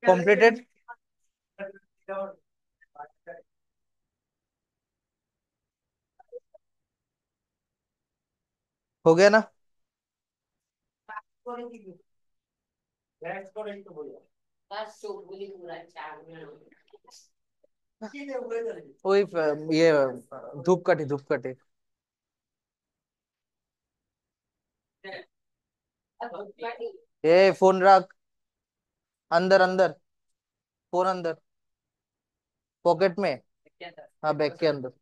कॉम्प्लीटेड। हो गया ना। वही ये धूपकाठी धूपकाठी। ये फोन रख अंदर अंदर। फोन अंदर पॉकेट में। हाँ बैग के अंदर।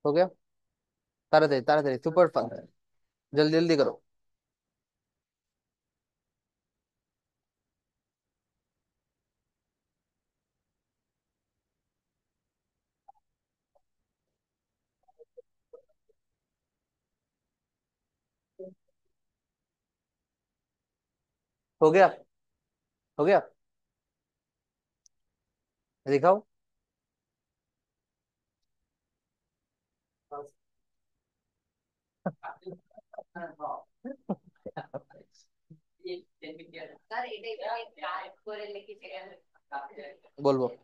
हो गया। ताड़ाताड़ी ताड़ाताड़ी सुपर फास्ट। जल्दी जल्दी करो। हो गया। हो गया। दिखाओ। बोल बोल।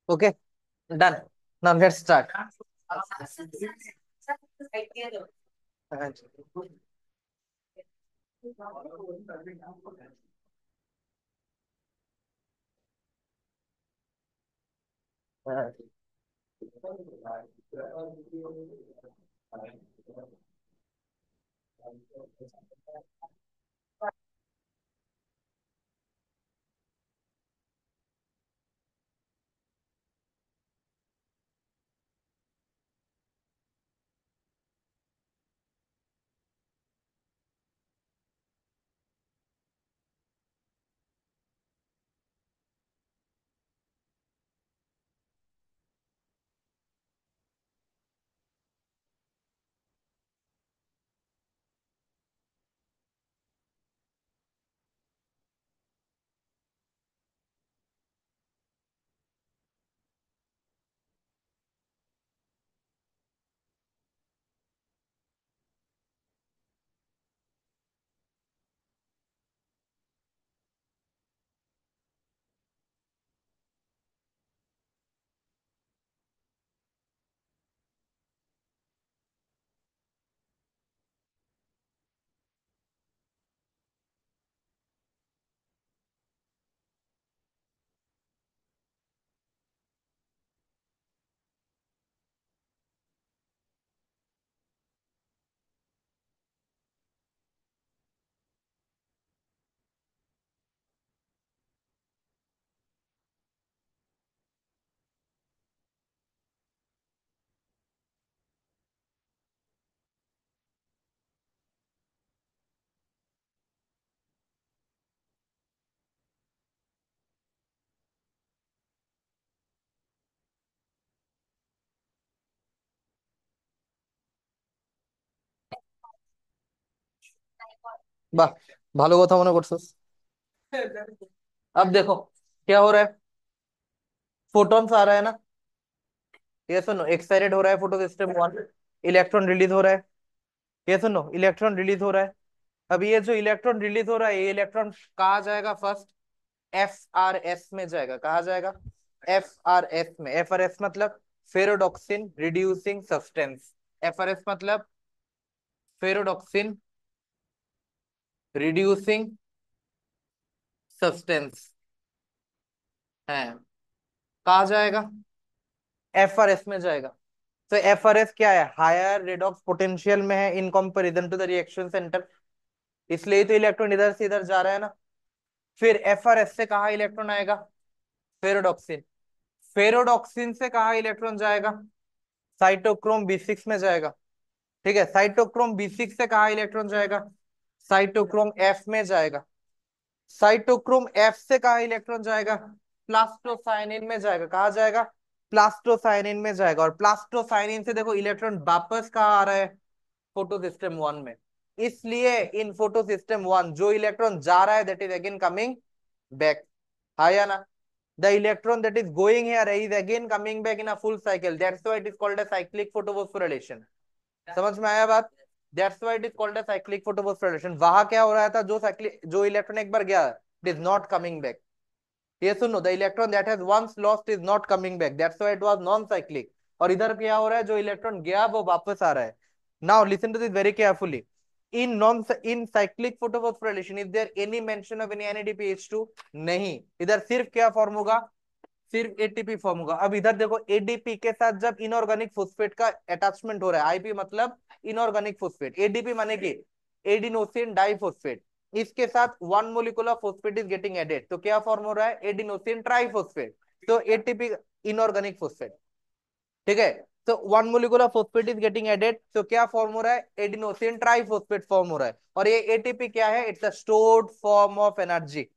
Okay done. Now let's start. वाह। ভালো কথা মনে করছস। अब देखो क्या हो रहा है, फोटॉन्स आ रहा है ना। ये सुनो, एक्साइटेड हो रहा है photo system one, electron release हो रहा है। ये सुनो, इलेक्ट्रॉन रिलीज हो रहा है। अब ये जो इलेक्ट्रॉन रिलीज हो रहा है, ये इलेक्ट्रॉन कहाँ जाएगा फर्स्ट? FRS में जाएगा। कहा जाएगा? FRS में। FRS मतलब फेरोडॉक्सिन रिड्यूसिंग सब्सटेंस। FRS मतलब फेरोडॉक्सिन रिड्यूसिंग सब्सटेंस है। कहा जाएगा? FRS में जाएगा। तो FRS क्या है? हायर रेडॉक्स पोटेंशियल में है in comparison to the reaction centre, इसलिए तो इलेक्ट्रॉन इधर से इधर जा रहा है ना। फिर FRS से कहा इलेक्ट्रॉन आएगा? फेरोडॉक्सिन। फेरोडॉक्सिन से कहा इलेक्ट्रॉन जाएगा? साइटोक्रोम B6 में जाएगा। ठीक है, साइटोक्रोम B6 से कहा इलेक्ट्रॉन जाएगा? साइटोक्रोम F में जाएगा। साइटोक्रोम F से कहा इलेक्ट्रॉन जाएगा? प्लास्टोसाइनिन में जाएगा। कहा जाएगा? प्लास्टोसाइनिन में जाएगा। और प्लास्टोसाइनिन से देखो इलेक्ट्रॉन वापस कहा आ रहा है? फोटो सिस्टम वन में। इसलिए इन फोटो सिस्टम वन जो इलेक्ट्रॉन जा रहा है that is again coming back. हाँ या ना? The electron that is going here is again coming back in a full cycle, that's why it is called a cyclic photophosphorylation. समझ में आया बात? That's why it is called a cyclic photophosphorylation. वहां क्या हो रहा था? जो साइक्लिक जो इलेक्ट्रॉन एक बार गया it is not coming back. ये सुनो, the electron that has once lost is not coming back, that's why it was non cyclic. और इधर क्या हो रहा है? जो इलेक्ट्रॉन गया वो वापस आ रहा है। Now listen to this very carefully. In cyclic photophosphorylation is there any mention of any NADPH2? नहीं, इधर सिर्फ क्या फॉर्म होगा? सिर्फ ATP फॉर्म होगा। अब इधर देखो, ADP के साथ जब इनऑर्गेनिक फोस्फेट का अटैचमेंट हो रहा है, IP मतलब इनऑर्गेनिक फोस्फेट, ADP माने कि एडिनोसिन डाइफॉस्फेट, इसके साथ one molecular phosphate is getting added, तो क्या फॉर्म हो रहा है? Adenosine triphosphate. तो ATP इनऑर्गेनिक फोस्फेट। ठीक है, तो one molecular phosphate is getting added, तो क्या फॉर्म हो रहा है? एडिनोसिन ट्राइफॉस्फेट फॉर्म हो रहा है। और ये ATP क्या है? It's a stored form of energy.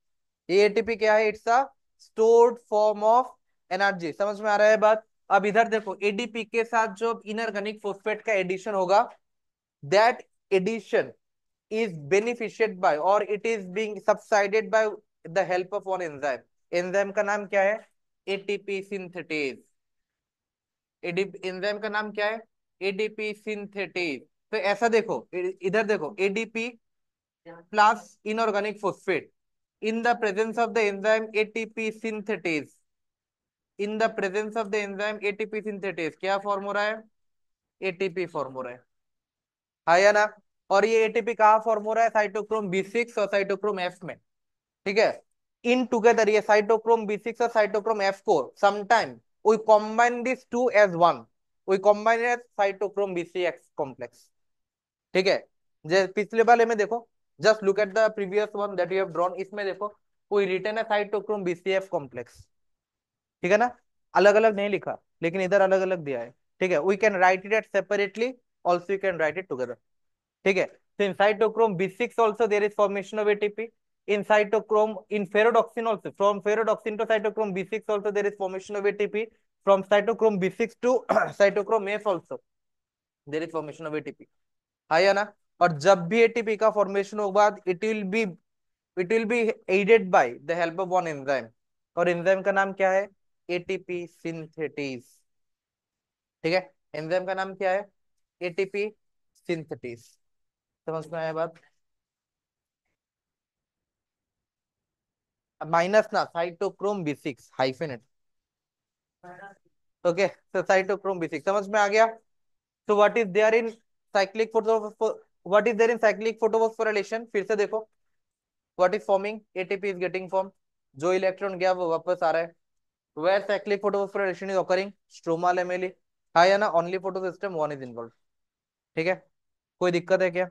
ये ATP क्या है? It's a stored form of energy. समझ में आ रहा है बात? अब इधर देखो, ADP के साथ जो इनऑर्गेनिक फोस्फेट का एडिशन होगा, that addition is benefited by or it is being subsided by the help of one enzyme। Enzyme का नाम क्या है? ATP synthetase. एडीपी एंजाइम का नाम क्या है? ADP synthetase. तो ऐसा देखो, इधर देखो, ADP plus inorganic phosphate in the presence of the enzyme ATP synthetase. In the presence of the enzyme ATP synthetase क्या फॉर्म हो रहा है? ATP फॉर्म हो रहा है। हाँ या ना? और ये ATP कहाँ फॉर्म हो रहा है? साइटोक्रोम B6 और साइटोक्रोम F में। ठीक है, इन टुगेदर ये साइटोक्रोम B6 और साइटोक्रोम F को sometime we combine this two as one, we combine as cytochrome B6 complex. ठीक है, जैसे पिछले वाले में देखो, just look at the previous one that you have drawn, इसमें देखो वी रिटन है साइटोक्रोम B6 कॉम्प्लेक्स। ठीक है ना? अलग अलग नहीं लिखा, लेकिन इधर अलग अलग दिया है। ठीक है, we can write it at separately, also you can write it together. ठीक है, so in cytochrome B6 also there is formation of ATP, in cytochrome in ferredoxin also, from ferredoxin to cytochrome B6 also there is formation of ATP, from cytochrome B6 to cytochrome F also there is formation of ATP। हाँ या ना? और जब भी ATP का formation होगा it will be aided by the help of one enzyme, और enzyme का नाम क्या है? ATP synthetase. ठीक है, एंजाइम का नाम क्या है? ATP synthetase. समझ में आया बात? माइनस ना, साइटोक्रोम B6 हाइफेनेट। ओके, तो साइटोक्रोम B6 समझ में आ गया। तो what is there in cyclic photo, what is there in cyclic photophosphorylation? फिर से देखो, what is forming? ATP is getting form, जो इलेक्ट्रॉन गया वो वापस आ रहा है। Where cyclic photophosphorylation is occurring? Stroma लेमेली। हाँ या ना? Only photo system one is involve. ठीक है, कोई दिक्कत है क्या?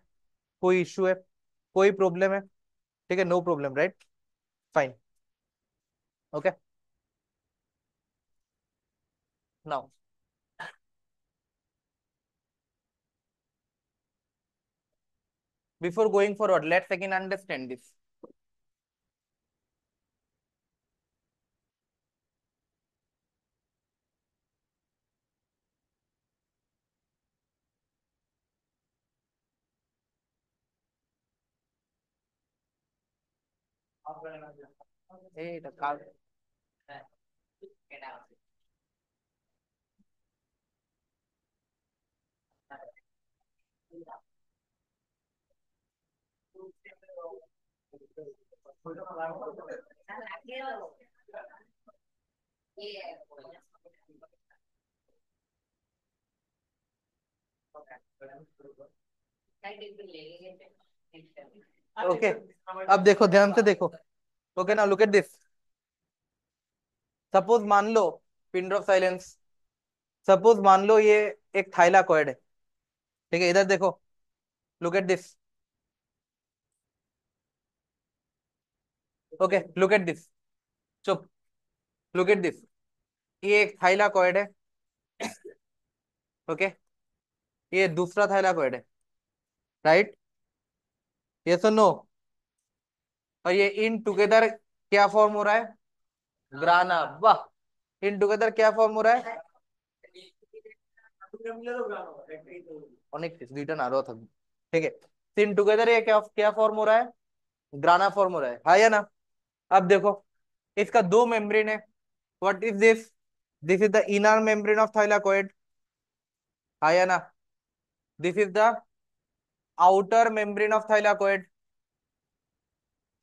कोई इश्यू है? कोई प्रॉब्लम है? ठीक है, no problem, right? Fine. Okay, now before going forward let's again understand this। এইটা কার ओके। अब देखो, ध्यान से देखो। ओके ना, लुक एट दिस। सपोज मान लो, पिन ड्रॉप साइलेंस, सपोज मान लो ये एक थाइलाकॉइड है। ठीक है, इधर देखो, look at this. Okay, look at this. चुप। Look at this. ये एक थाइलाकॉइड है। ओके, ये दूसरा थाइलाकॉइड है। राइट? ये सुनो। और ये इन टुगेदर क्या फॉर्म हो रहा है? ग्राना। वाह। इन टुगेदर क्या फॉर्म हो रहा है? অনেক কিছু, দুইটা না আরো থাকবে। ठीक है, इन टुगेदर ये क्या क्या फॉर्म हो रहा है? ग्राना फॉर्म हो रहा है, हाँ या ना? अब देखो, इसका दो मेम्ब्रेन है। What is this? This is the inner membrane of thylakoid, हाँ या ना? This is the outer membrane of thylakoid,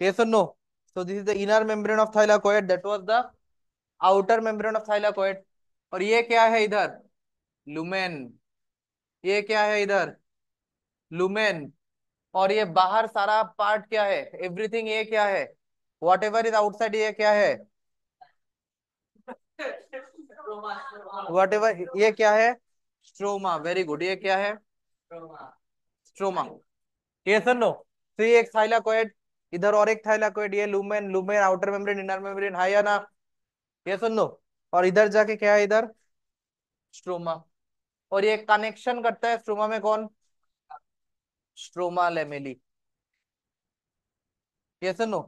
yes or no? So this is the inner membrane of thylakoid, that was the outer membrane of thylakoid। और ये क्या है इधर? Lumen. ये क्या है इधर? लुमेन। और ये बाहर सारा पार्ट क्या है? एवरीथिंग। ये क्या है? वॉट एवर इज आउटसाइड, ये क्या है? वॉट एवर, ये क्या है? स्ट्रोमा। वेरी गुड, ये क्या है? स्ट्रोमा। ये सुनो, तो ये एक थाइलाकॉइड, इधर और एक थाइलाकॉइड, ये lumen, lumen outer membrane inner membrane, है या ना? ये सुन लो। और इधर जाके क्या है इधर? स्ट्रोमा। और ये कनेक्शन करता है स्ट्रोमा में कौन? स्ट्रोमा लेमेली। ये सुनो,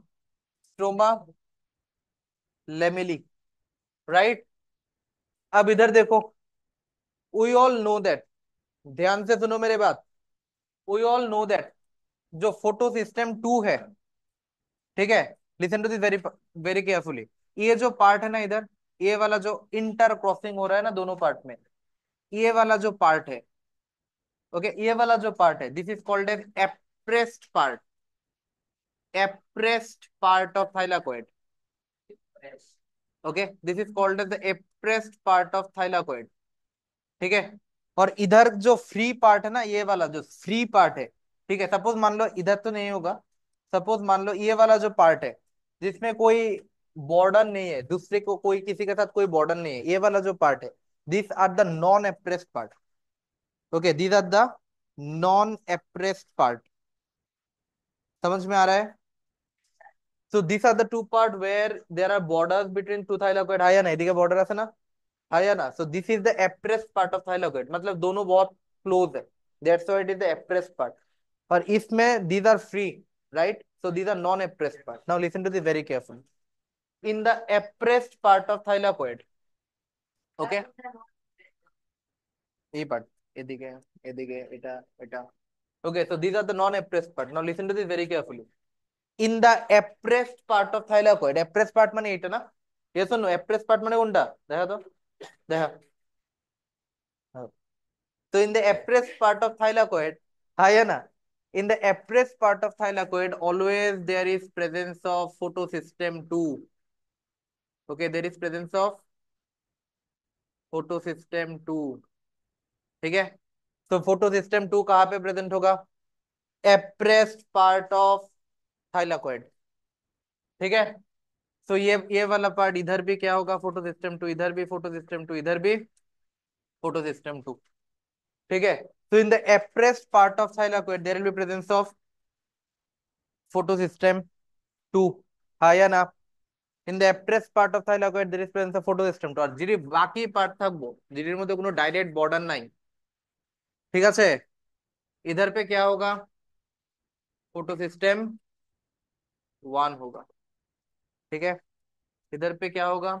स्ट्रोमा लेमेली। राइट? अब इधर देखो, वी ऑल नो दैट, ध्यान से सुनो मेरे बात। वी ऑल नो दैट जो फोटो सिस्टम 2 है, ठीक है, listen to this very very carefully. ये जो पार्ट है ना इधर, ये वाला जो इंटर क्रॉसिंग हो रहा है ना दोनों पार्ट में, ये वाला जो पार्ट है, ओके, ये वाला जो पार्ट है, this is called as appressed part. Appressed part of thylakoid. Okay, this is called as the appressed part of thylakoid. ठीक है। और इधर जो फ्री पार्ट है ना, ये वाला जो फ्री पार्ट है, ठीक है, सपोज मान लो इधर तो नहीं होगा, सपोज मान लो ये वाला जो पार्ट है जिसमें कोई बॉर्डर नहीं है, दूसरे को कोई किसी के साथ कोई बॉर्डर नहीं है, ये वाला जो पार्ट है, this are the non appressed part. Okay, these are the non appressed part. समझ में आ रहा है? So these are the two part where there are borders between two thylakoid, है या ना? এদিকে border আছে না, है या ना? So this is the appressed part of thylakoid, मतलब दोनों बहुत close है, that's why it is the appressed part। और इसमें these are free, right? So these are non appressed part। Now listen to this very carefully। In the appressed part of thylakoid, okay, এই part, এদিকে এদিকে এটা এটা, okay, so these are the non appressed part। Now listen to this very carefully। In the appressed part of thylakoid, appressed part মানে এটা না? Yes or no? appressed part মানে কোনটা? দেখা তো, দেখা। So in the appressed part of thylakoid, है ना? In the appressed part of thylakoid, always there is presence of photosystem 2। Okay, there is presence of photosystem 2। ठीक है, तो photosystem 2 कहाँ पे प्रेजेंट होगा? appressed part of thylakoid। ठीक है, तो ये वाला पार्ट इधर भी क्या होगा? फोटो सिस्टम 2, इधर भी फोटो सिस्टम 2, इधर भी फोटो सिस्टम 2। ठीक है, तो in the appressed part of thylakoid there will be presence of photo system 2, हाँ या ना? In the appressed part of thylakoid there is presence of photo system 2। আর যদি বাকি পার্ট থাকবো যেটির মধ্যে কোনো ডাইরেক্ট বর্ডার নাই, ঠিক আছে, इधर पे क्या होगा? फोटो सिस्टम 1 होगा। ठीक है, इधर पे क्या होगा?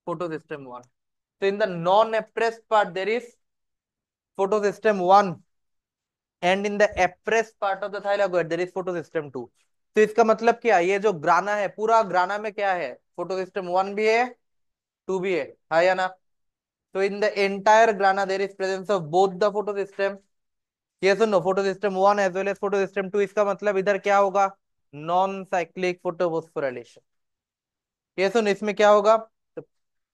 Photo system 1। तो in the non appressed part there is photo system 1, and in the appressed part of the thylakoid there is photosystem 2। तो इसका मतलब क्या, ये जो ग्राना है, पूरा ग्राना में क्या है, फोटो सिस्टम 1 भी है, 2 भी है या ना? तो in the entire grana there is presence of both the photo system. ये सुनो, photo system 1 as well as photo system 2, इसका मतलब इधर क्या होगा, नॉन साइक्लिक फोटोफॉस्फोराइलेशन। ये सुन, इसमें क्या होगा, तो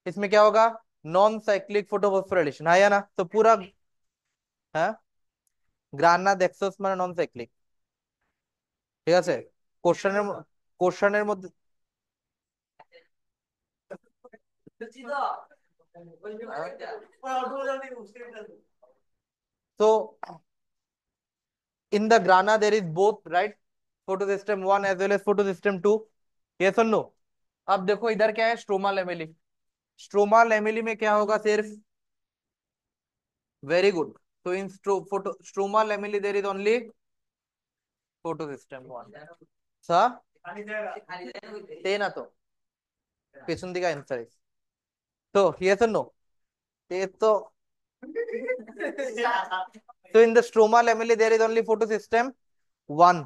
इसमें क्या होगा, नॉन साइक्लिक फोटोफॉस्फोराइलेशन, है या ना? तो पूरा, হ্যাঁ, গ্রানা দেখছস মানে নন সাইক্লিক, ঠিক আছে? কোশ্চেনের কোশ্চেনের মধ্যে, तो in the grana there is both, right, photo system 1 as well as photo system 2। ये सुन लो। अब देखो इधर क्या है, स्ट्रोमा लेमेली। स्ट्रोमा लेमेली में क्या होगा सिर्फ, वेरी गुड। तो in photo stroma lamellae there is only photo system 1। सा ना, तो পেছন দিকে आंसर है। तो ये सुनो, ये तो in the stroma lamellae there is only photo system 1,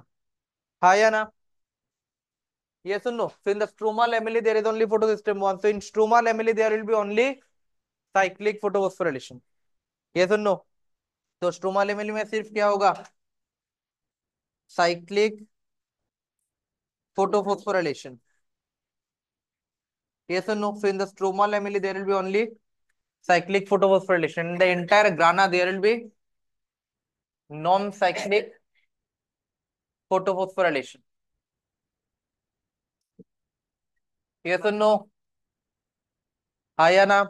हाँ या ना? Yes or no? So in the stroma lamellae there is only photosystem 1. So in stroma lamellae there will be only cyclic photophosphorylation. Yes or no? तो stroma लेमेली में सिर्फ क्या होगा, cyclic photophosphorylation. Yes or no? So in the stroma lamellae there will be only cyclic photophosphorylation. In the entire grana there will be non-cyclic photophosphorylation. Yes or no? हाँ या ना?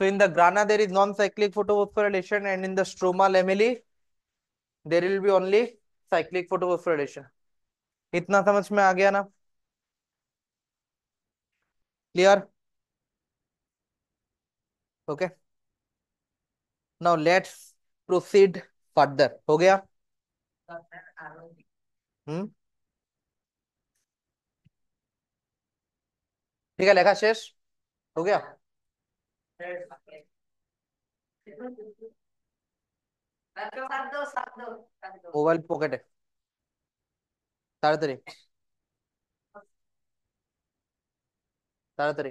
So in the grana there is non-cyclic photophosphorylation, and in the stroma lamellae there will be only cyclic photophosphorylation. इतना समझ में आ गया ना? Clear? Okay, now let's proceed further. हो गया? हम्म, ठीक है, लेखा शेष हो गया। मोबाइल पॉकेट, তাড়াতাড়ি তাড়াতাড়ি।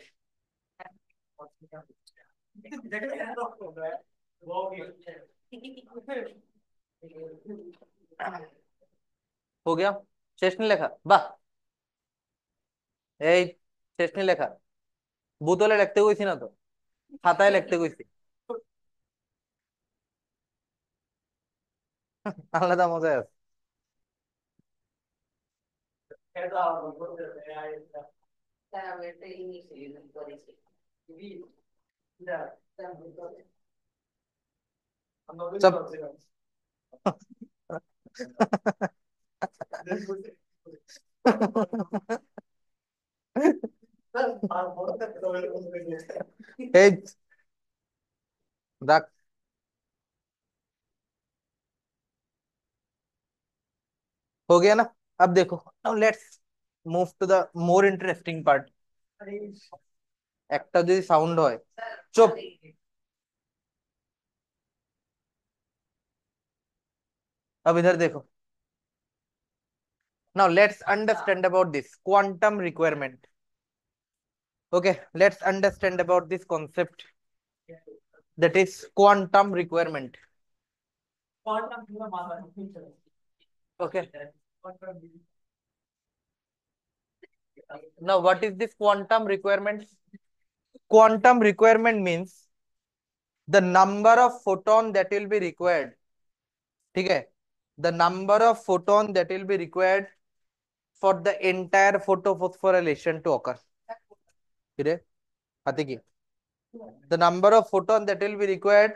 हो गया? শেষ नहीं लेखा, বাহ। এই শেষ नहीं লেখা, বোতলে লিখতে কইছি না তো, খাতায় লিখতে কইছি। আলাদা মজা আছে। सब এই রাখ। हो गया ना? अब देखो, now let's move to the more interesting part. একটা যদি সাউন্ড হয়, চুপ। अब इधर देखो, now let's understand about this quantum requirement. Okay, let's understand about this concept, that is quantum requirement. Okay, now what is this quantum requirement? Quantum requirement means the number of photon that will be required, ठीक है, the number of photon that will be required for the entire photophosphorylation to occur. फिर आते की, the number of photon that will be required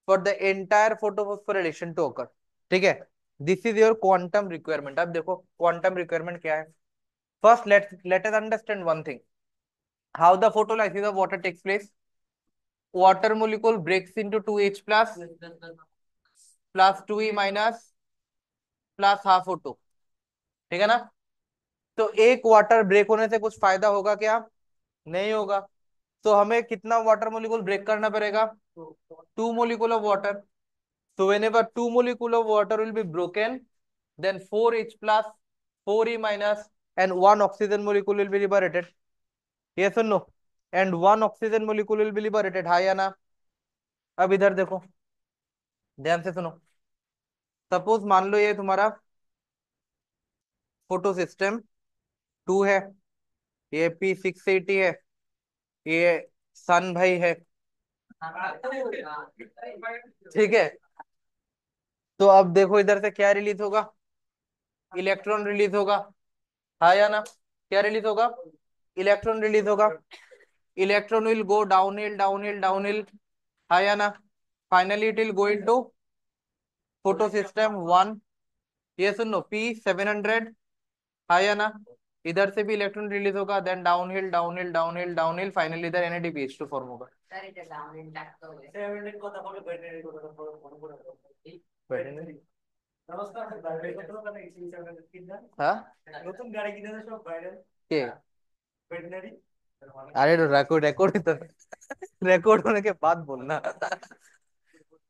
for the entire photophosphorylation to occur, ठीक है? This is your quantum requirement. अब देखो quantum requirement क्या है। First let us understand one thing, how the photolysis of water takes place. Water molecule breaks into 2H plus 2E minus plus half O2, ठीक है ना? तो एक water break होने से कुछ फायदा होगा क्या? नहीं होगा। तो हमें कितना वाटर मोलिक्यूल ब्रेक करना पड़ेगा? 2 molecule of water. So whenever 2 molecule of water will be broken, then 4H plus 4e- and one oxygen molecule will be liberated. Yes or no? And one oxygen molecule will be liberated. हाँ या ना? अब इधर देखो, ध्यान से सुनो। Suppose मान लो ये तुम्हारा फोटो सिस्टम 2 है, ये P680 है, ये सन भाई है, ठीक है। तो अब देखो इधर से क्या रिलीज होगा, इलेक्ट्रॉन रिलीज होगा, हाँ या ना? क्या रिलीज होगा? इलेक्ट्रॉन रिलीज होगा। Electron will go down hill downhill down hill, हाँ या ना? Finally it will go into photo system 1। ये सुन लो P700, हाँ या ना? इधर से भी इलेक्ट्रॉन रिलीज होगा, then downhill downhill downhill downhill, finally इधर NADPH2 फॉर्म होगा। Veterinary? हाँ के अरे रिकॉर्ड रिकॉर्ड तो रिकॉर्ड होने के बाद बोलना।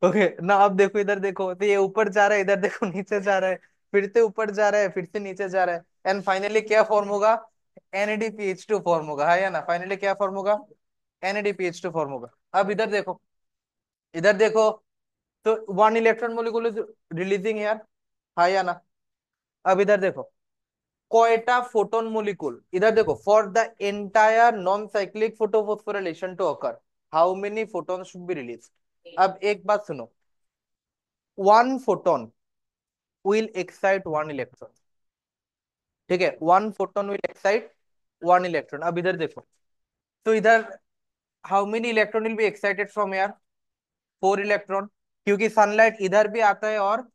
ओके ना, अब देखो इधर देखो, तो ये ऊपर जा रहा है, इधर देखो नीचे जा रहा है, फिर से ऊपर जा रहा है, फिर से नीचे जा रहा है, एंड फाइनली क्या फॉर्म होगा? NADPH2 फॉर्म होगा, है या ना? फाइनली क्या फॉर्म होगा? NADPH2 फॉर्म होगा। अब इधर देखो, इधर देखो, तो one electron molecule is releasing यार, है या ना? अब इधर देखो, कोएटा फोटोन मोलिक्यूल, इधर देखो, for the entire non cyclic photophosphorylation to occur how many photon should be release? अब एक बात सुनो, one photon will excite one electron, ठीक है? One photon will excite one electron. अब इधर देखो, तो इधर how many electron will be excited from यार? 4 इलेक्ट्रॉन, क्योंकि सनलाइट इधर भी आता है और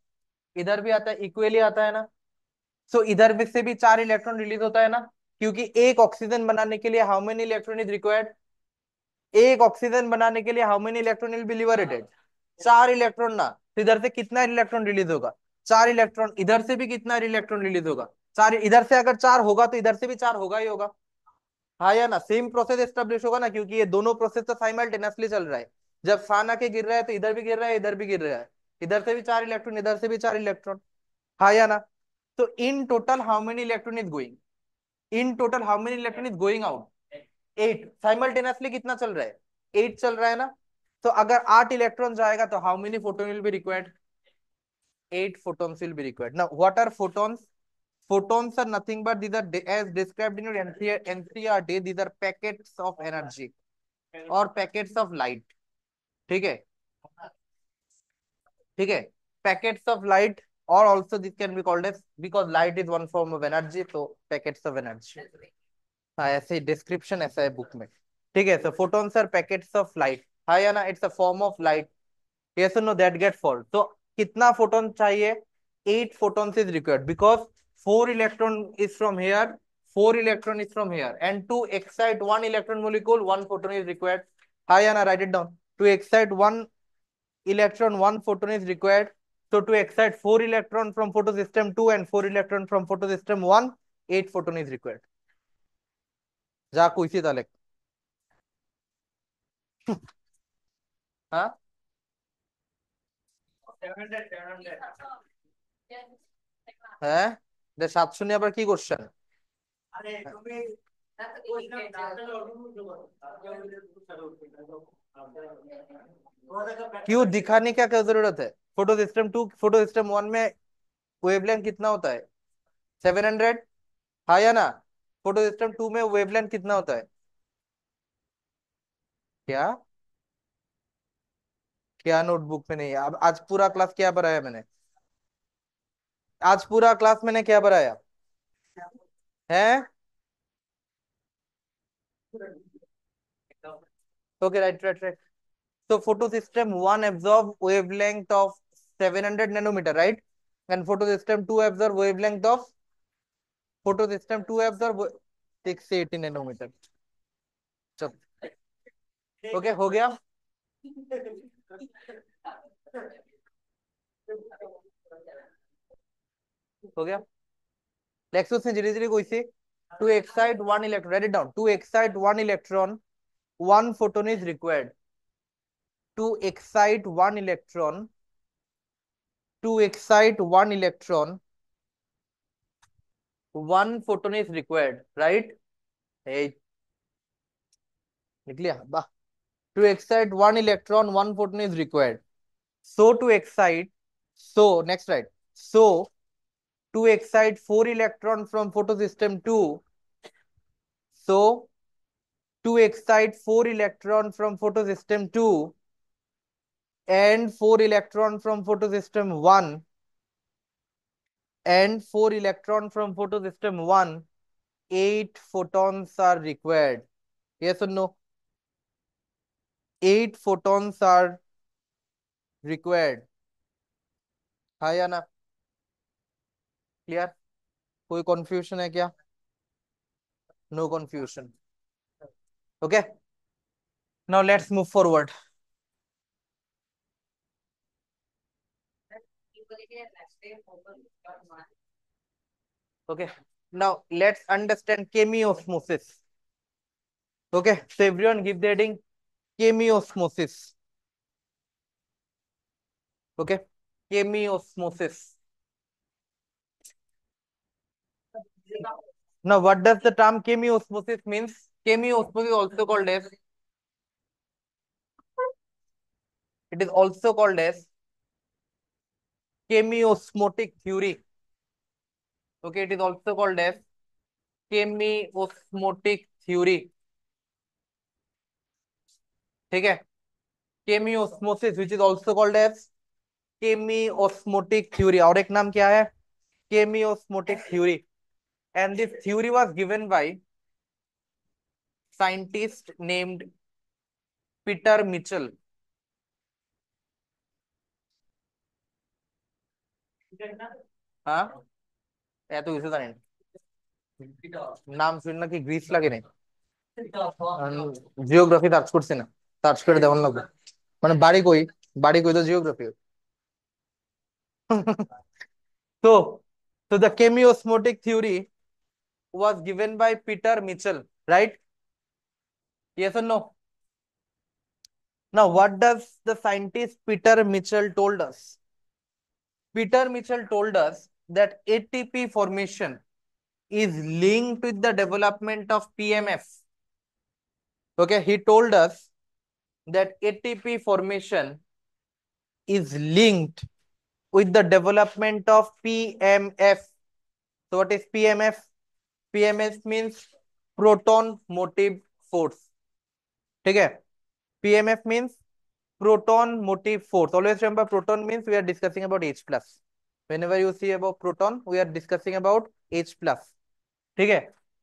इधर भी आता है, इक्वली आता है ना। सो इधर भी से भी 4 इलेक्ट्रॉन रिलीज होता है ना, क्योंकि एक ऑक्सीजन बनाने के लिए how many electron is required? एक ऑक्सीजन बनाने के लिए how many electron will B liberated? 4 electron ना। तो इधर से कितना इलेक्ट्रॉन रिलीज होगा? 4 इलेक्ट्रॉन। इधर से भी कितना इलेक्ट्रॉन रिलीज होगा? 4। इधर से अगर 4 होगा तो इधर से भी 4 होगा ही होगा, हाँ या ना? सेम प्रोसेस एस्टेब्लिश होगा ना, क्योंकि ये दोनों प्रोसेस तो साइमल्टेनियसली चल रहा है। जब सान आके गिर रहा है तो इधर भी गिर रहा है, इधर भी गिर रहा है, इधर से भी 4 इलेक्ट्रॉन, इधर से भी 4 इलेक्ट्रॉन, हाँ या ना? तो in total how many electron is going? In total how many electron is going out? 8। Simultaneously कितना चल रहा है? 8 चल रहा है ना। तो अगर 8 इलेक्ट्रॉन जाएगा तो how many photon will be required? 8 photons will be required. Now what are photons? Photons are nothing but these are as described in your NCERT, these are packets of energy or packets of light, ठीक है? ठीक है, packets of light, or also this can be called as, because light is one form of energy, so packets of energy। हाँ ऐसे description ऐसा है book में, ठीक है? So photons are packets of light, हाँ या ना? It's a form of light, yes or no, that get fall। तो कितना फोटोन चाहिए? 8 photons is required, because 4 electron is from here, 4 electron is from here, and to excite one electron molecule 1 photon is required, हाँ या ना? Write it down, to excite one electron 1 photon is required। So to excite 4 electron from photosystem 2 and 4 electron from photosystem 1, 8 photon is required। जा कोई सी ताले। हाँ হ্যাঁ, 700 নিয়ে আবার কি করছেন? क्यों दिखाने क्या क्या जरूरत है? फोटो सिस्टम 2 फोटो सिस्टम 1 में वेवलेंथ कितना होता है? 700, हाँ या ना? फोटो सिस्टम 2 में वेवलेंथ कितना होता है? क्या क्या नोटबुक में नहीं है? अब आज पूरा क्लास क्या पढ़ाया मैंने? आज पूरा क्लास मैंने क्या पढ़ाया है? Okay, right right right. So photosystem 1 absorb wavelength of 700 nanometer, right? And photosystem 2 absorb wavelength of, photosystem 2 absorb 680 nanometer। चलो, ओके हो गया। हो गया। नेक्स्ट उसने धीरे धीरे कोई सी, to excite one electron, write it down, to excite one electron 1 photon is required। To excite one electron, to excite one electron one photon is required, right? लिख लिया वाह। To excite one electron one photon is required. So to excite, so next slide. So to excite four electron from photosystem 2, so to excite four electron from photosystem 2 and four electron from photosystem 1 and four electron from photosystem 1, eight photons are required. Yes or no? Eight photons are required. हाँ या ना? Clear? कोई confusion है क्या? No confusion. Okay, now let's move forward. Okay, now let's understand chemiosmosis. Okay, so everyone give the heading chemiosmosis. Okay, chemiosmosis. Now, what does the term chemiosmosis means? Chemiosmosis also called as, it is also called as chemiosmotic theory. Okay, it is also called as chemiosmotic theory. ठीक है? Chemiosmosis, which is also called as chemiosmotic theory. और एक नाम क्या है? Chemiosmotic theory. And this theory was given by scientist named Peter Mitchell. हाँ, या तो इसे জানেন নাম শুননা কি গ্রিস লাগে না? জিওগ্রাফি সার্চ করছি না, সার্চ করে দেওয়ান লাগবে। মানে বাড়ি কই, বাড়ি কই তো geography. so so the chemiosmotic theory was given by Peter Mitchell, right? Yes or no? Now what does the scientist Peter Mitchell told us? Peter Mitchell told us that ATP formation is linked with the development of PMF. Okay, he told us that ATP formation is linked with the development of PMF. So what is PMF? PMF means proton motive force. ठीक है? PMF means proton motive force. Always remember, proton means we are discussing about H plus. Whenever you see about proton, we are discussing about H plus. ठीक है?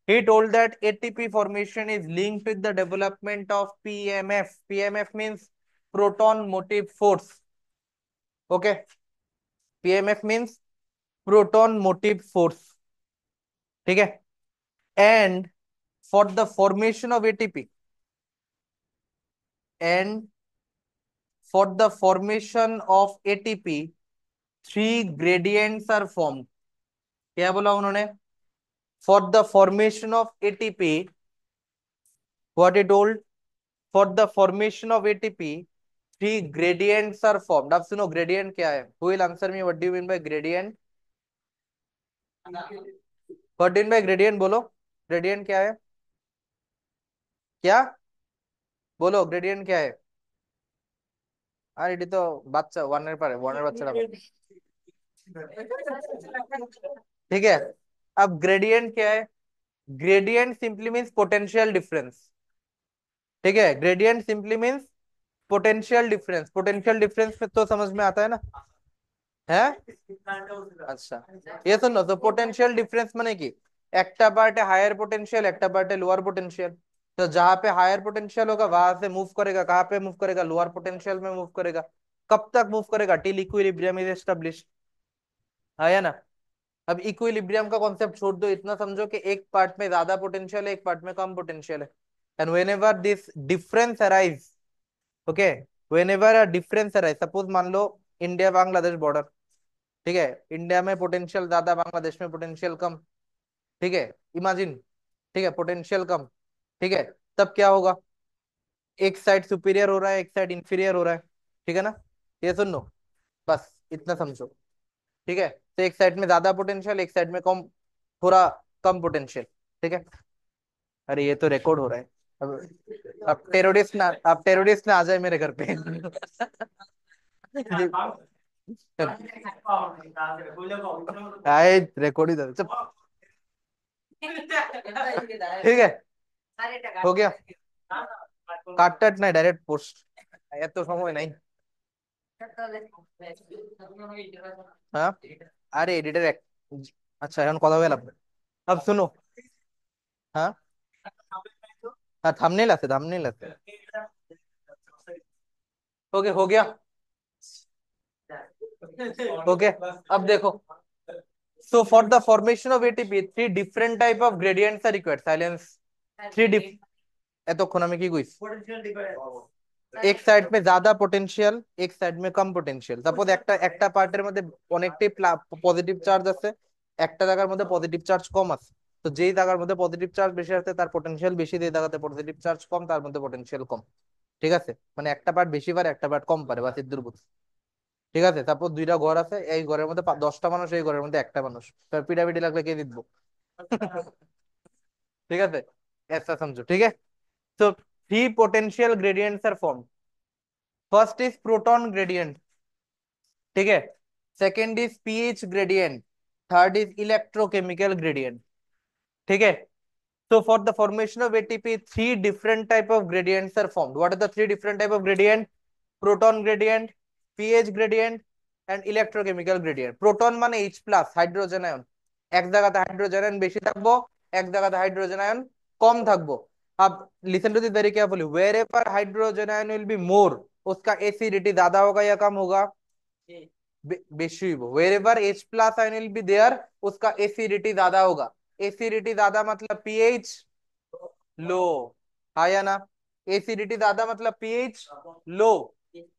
He told that ATP formation is linked with the development of PMF. PMF means proton motive force. Okay? PMF means proton motive force. ठीक है? And for the formation of ATP and for the formation of ATP, three gradients are formed. क्या बोला उन्होंने? For the formation of ATP, what he told? For the formation of ATP, three gradients are formed. अब सुनो gradient क्या है? Who will answer me? What do you mean by gradient? What do you mean by gradient? बोलो, gradient क्या है? क्या बोलो, gradient क्या है? আর এটি তো বাচ্চা ওয়ানের পারে, ওয়ানের বাচ্চারা পারে। ठीक है, अब ग्रेडियंट क्या है? Gradient simply means potential difference. ठीक है, gradient simply means potential difference. Potential difference में तो समझ में आता है ना? है? আচ্ছা, ये सुनो, तो पोटेंशियल डिफरेंस মানে কি? একটা পার্টে हायर पोटेंशियल, একটা पार्ट है लोअर पोटेंशियल। तो जहां पे हायर पोटेंशियल होगा वहां से मूव करेगा, कहाँ पे मूव करेगा? लोअर पोटेंशियल में मूव करेगा। कब तक मूव करेगा? Till equilibrium is established. है या ना? अब इक्विलिब्रियम का कॉन्सेप्ट छोड़ दो, इतना समझो कि एक पार्ट में ज्यादा पोटेंशियल है, एक पार्ट में कम पोटेंशियल है। And when ever this difference arise, okay, when ever a difference arise, suppose मान लो इंडिया बांग्लादेश बॉर्डर, ठीक है, इंडिया में पोटेंशियल ज्यादा, बांग्लादेश में पोटेंशियल कम। ठीक है, इमेजिन। ठीक है, पोटेंशियल कम। ठीक है, तब क्या होगा? एक साइड सुपीरियर हो रहा है, एक साइड इंफीरियर हो रहा है। ठीक है ना? ये सुन लो, बस इतना समझो। ठीक है, तो एक साइड में ज्यादा पोटेंशियल, एक साइड में कम। थोड़ा कम पोटेंशियल। ठीक है। अरे ये तो रिकॉर्ड हो रहा है। अब टेररिस्ट ना आ जाए मेरे घर पे। आए रिकॉर्ड ही चुप। ठीक है। हो गया। काट काट नहीं, डायरेक्ट पोस्ट। ये तो समय नहीं। हाँ। अरे एडिटर अच्छा এখন কথা বললাম। अब सुनो। हाँ। हाँ थंबनेल আছে। ओके हो गया। ओके। अब देखो। So for the formation of ATP, three different type of gradients are required. Silence. Three diff এতক্ষণ আমি কি কইছি? এক সাইড মে ज्यादा পোটেনশিয়াল, এক সাইড মে কম পোটেনশিয়াল। সাপোজ একটা একটা পার্টের মধ্যে অনেকটাই পজিটিভ চার্জ আছে, একটা জায়গার মধ্যে পজিটিভ চার্জ কম আছে। তো যেই জায়গার মধ্যে পজিটিভ চার্জ বেশি আছে তার পোটেনশিয়াল বেশি, যেই জায়গাতে পজিটিভ চার্জ কম তার মধ্যে পোটেনশিয়াল কম। ঠিক আছে, মানে একটা পার্ট বেশি পারে একটা পার্ট কম পারে, বাস এর বুঝ। ঠিক আছে, তারপর দুইটা ঘর আছে, এই ঘরের মধ্যে 10টা মানুষ, এই ঘরের মধ্যে একটা মানুষ, পিটাপিটি লাগলে কে জিতবো? ठीक है, ऐसा समझो। ठीक है। तो three potential gradients are form. First is proton gradient. ठीक है। Second is pH gradient. Third is electrochemical gradient. ठीक है। So for the formation of ATP, three different type of gradients are formed. What are the three different type of gradient? Proton gradient, pH gradient, and electrochemical gradient. Proton মানে H plus hydrogen ion, এক জায়গাতে hydrogen ion বেশি থাকবো, এক জায়গাতে hydrogen ion কম থাকবো। अब listen to this very carefully. Wherever hydrogen ion will be more, उसका एसिडिटी ज्यादा होगा या कम होगा? बेशी हो। wherever H plus ion will be there, उसका एसिडिटी ज्यादा होगा। एसिडिटी ज्यादा मतलब पीएच लो, हाँ या ना? एसिडिटी ज्यादा मतलब पीएच लो।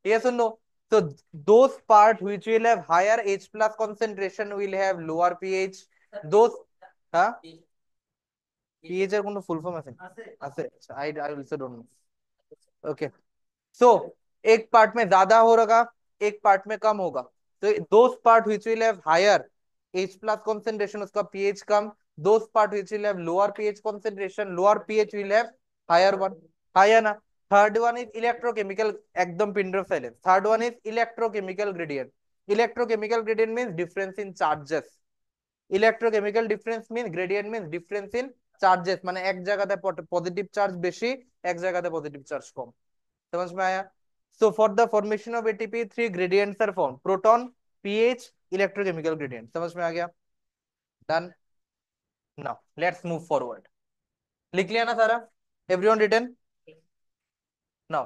ये सुन लो। तो those part which will have higher H plus concentration will have lower pH. those हाँ pH এর কোনো ফুল ফর্ম আছে? আছে। I also don't know. Okay. सो एक पार्ट में ज्यादा होगा, एक पार्ट में कम होगा। तो those part which will have higher H plus concentration, उसका पीएच कम। Those part which will have lower pH concentration, lower pH will have higher one. Higher ना? Third one is electrochemical. एकदम pin drop silence. Third one is electrochemical gradient. Electrochemical gradient means difference in charges. Electrochemical difference means gradient means difference in charges, মানে এক জায়গাতে positive charge বেশি, এক জায়গাতে positive charge কম। समझ में आया? So for the formation of ATP three gradients are form, proton, pH, electrochemical gradient. समझ में आ गया? Done. Now let's move forward. लिख लिया ना सारा? Everyone written? Now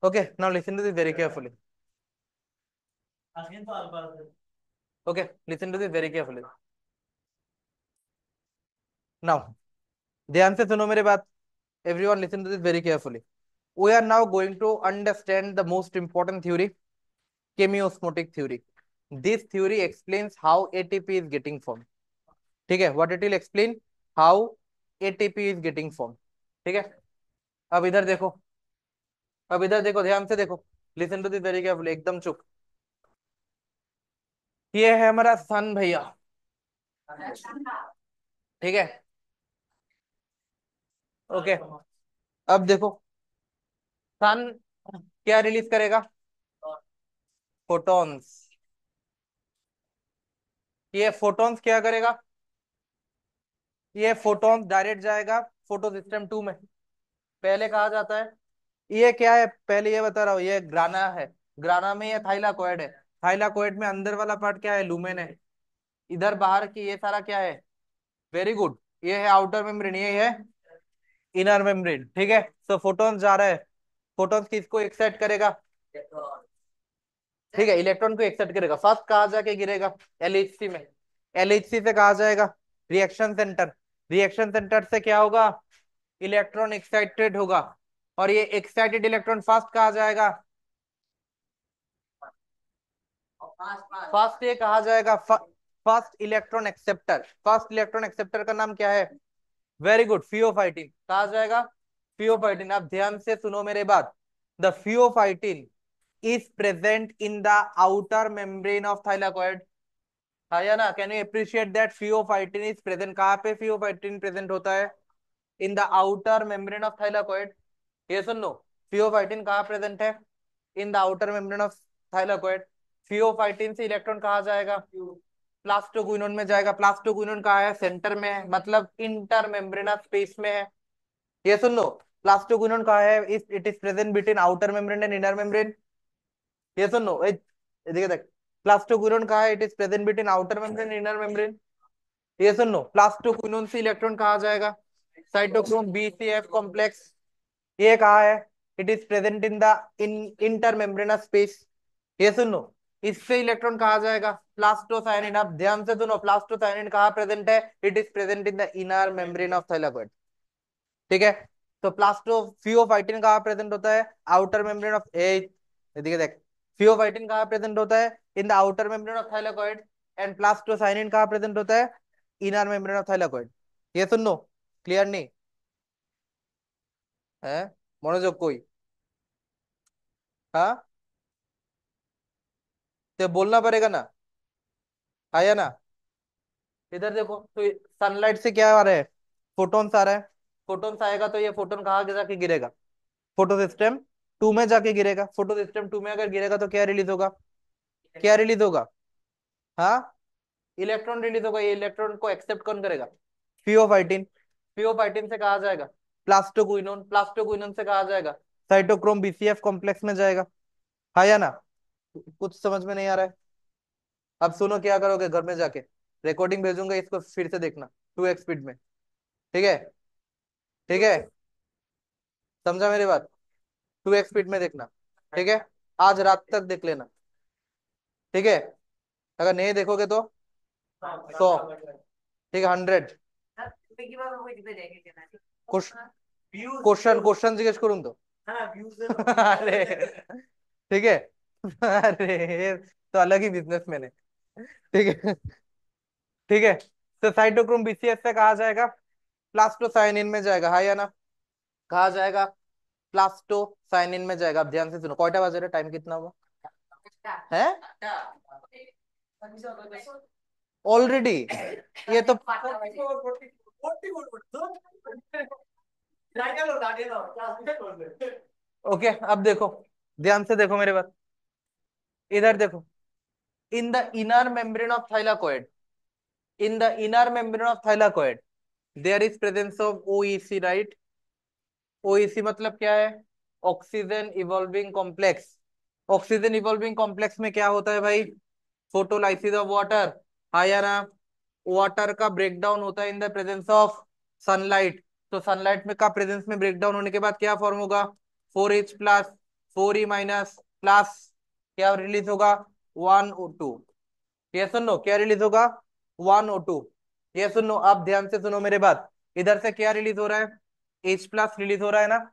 okay, now listen to this very carefully. Okay, listen to this very carefully. Now ध्यान से सुनो मेरे बात। Everyone listen to this very carefully. We are now going to understand the most important theory, chemiosmotic theory. This theory explains how ATP is getting formed. ठीक है, what it will explain how ATP is getting form. ठीक है। अब इधर देखो, अब इधर देखो, ध्यान से देखो। Listen to this very carefully, एकदम चुप। ये है हमारा सन भैया। ठीक है। ओके। अब देखो, सन क्या रिलीज करेगा? फोटॉन्स। ये फोटॉन्स क्या करेगा? ये फोटॉन्स डायरेक्ट जाएगा फोटो सिस्टम 2 में। पहले कहा जाता है, ये क्या है पहले ये बता रहा हूँ, ये ग्राना है। ग्राना में ये थाइलाकोइड है। थाइलाकोइड में अंदर वाला पार्ट क्या है? लूमेन है। इधर बाहर की ये सारा क्या है? वेरी गुड, ये है आउटर मेम्ब्रेन, ये है इनर मेम्ब्रेन। ठीक है। सो फोटोन जा रहा है, फोटोन किसको एक्साइट करेगा? ठीक है, इलेक्ट्रॉन को एक्साइट करेगा। फर्स्ट कहा जाके गिरेगा? एलएचसी में। एलएचसी से कहा जाएगा रिएक्शन सेंटर। रिएक्शन सेंटर से क्या होगा? इलेक्ट्रॉन एक्साइटेड होगा, और ये एक्साइटेड इलेक्ट्रॉन फर्स्ट कहा जाएगा फर्स्ट ये कहा जाएगा first electron acceptor. First electron acceptor का नाम क्या है? Very good, pheophytin. कहा जाएगा? फियोफाइटिन। आप ध्यान से सुनो मेरे बात। The pheophytin is present in the outer membrane of thylakoid. हाँ या ना? Can you appreciate that pheophytin is present? कहाँ पे फियोफाइटिन प्रेजेंट होता है? In the outer membrane of thylakoid. ये सुन लो, फियोफाइटिन कहाँ प्रेजेंट है? In the outer membrane of thylakoid. Pheophytin से इलेक्ट्रॉन कहाँ जाएगा? प्लास्टोक्विनोन में जाएगा। प्लास्टोक्विनोन कहाँ है? सेंटर में है, मतलब इंटर मेम्ब्रेनस स्पेस में है। ये सुन लो, प्लास्टोक्विनोन कहाँ है? It is present between outer membrane and inner membrane. ये सुन लो, देखिए देख, प्लास्टोक्विनोन कहाँ है? It is present between outer membrane inner membrane. ये सुन लो, प्लास्टोक्विनोन से इलेक्ट्रॉन कहाँ जाएगा? Cytochrome BCF complex. ये कहाँ है? It is present in the inter membranous space. ये सुन लो, इससे इलेक्ट्रॉन कहाँ जाएगा? प्लास्टोसायनिन। आप ध्यान से सुनो, प्लास्टोसायनिन कहाँ प्रेजेंट है? It is present in the inner membrane of thylakoid. ठीक है? तो फियोफाइटिन कहाँ प्रेजेंट होता है? आउटर मेम्ब्रेन ऑफ ए। देखिए देख, फियोफाइटिन कहाँ प्रेजेंट होता है? In the outer membrane of thylakoid. And plastocyanin कहाँ प्रेजेंट होता है? Inner membrane of thylakoid. ये सुन लो, क्लियर नहीं है? मनोजोग कोई? हाँ, तो बोलना पड़ेगा ना, आया ना? इधर देखो तो सनलाइट से क्या आ रहा है? फोटोन्स आ रहा है। फोटोन्स आएगा तो ये फोटोन कहाँ जाके गिरेगा? फोटो सिस्टम टू में जाके गिरेगा। फोटो सिस्टम टू में अगर गिरेगा तो क्या रिलीज होगा? क्या रिलीज होगा? हाँ, इलेक्ट्रॉन रिलीज होगा। ये इलेक्ट्रॉन को एक्सेप्ट कौन करेगा? फियोफाइटिन। फियोफाइटिन से कहा जाएगा प्लास्टोक्विनोन। प्लास्टोक्विनोन से कहा जाएगा साइटोक्रोम बीसीएफ कॉम्प्लेक्स में जाएगा। हाँ या ना? कुछ समझ में नहीं आ रहा है? अब सुनो, क्या करोगे घर में जाके? रिकॉर्डिंग भेजूंगा, इसको फिर से देखना 2x स्पीड में। ठीक है? ठीक है? समझा मेरी बात? 2x स्पीड में देखना। ठीक है? आज रात तक देख लेना। ठीक है? अगर नहीं देखोगे तो 100। ठीक है, 100। क्वेश्चन क्वेश्चन जिज्ञेस करूँ तो अरे, ठीक है। अरे, ये तो अलग ही बिजनेसमैन है। ठीक है? ठीक है, तो साइटोक्रोम बीसीएस से कहा जाएगा? प्लास्टोसाइनिन में जाएगा। हाँ या ना? कहा जाएगा? प्लास्टोसाइनिन में जाएगा। आप ध्यान से सुनो, कौटा बजे रहा, टाइम कितना हुआ है? ऑलरेडी? ये तो ओके, अब देखो, ध्यान से देखो मेरे बात। इधर देखो, in the inner membrane of thylakoid, in the inner membrane of thylakoid there is presence of OEC, right? OEC मतलब क्या है? Oxygen evolving complex. Oxygen evolving complex में क्या होता है भाई? Photolysis of water. हाँ या ना? वाटर का ब्रेकडाउन होता है in the presence of sunlight. तो सनलाइट में का प्रेजेंस में ब्रेकडाउन होने के बाद क्या फॉर्म होगा? 4H+, 4E- प्लस क्या रिलीज होगा? 1O2। ये सुनो, क्या रिलीज होगा? 1O2। ये सुनो, आप ध्यान से सुनो मेरे बात। इधर से क्या रिलीज हो रहा है? H+ रिलीज हो रहा है ना?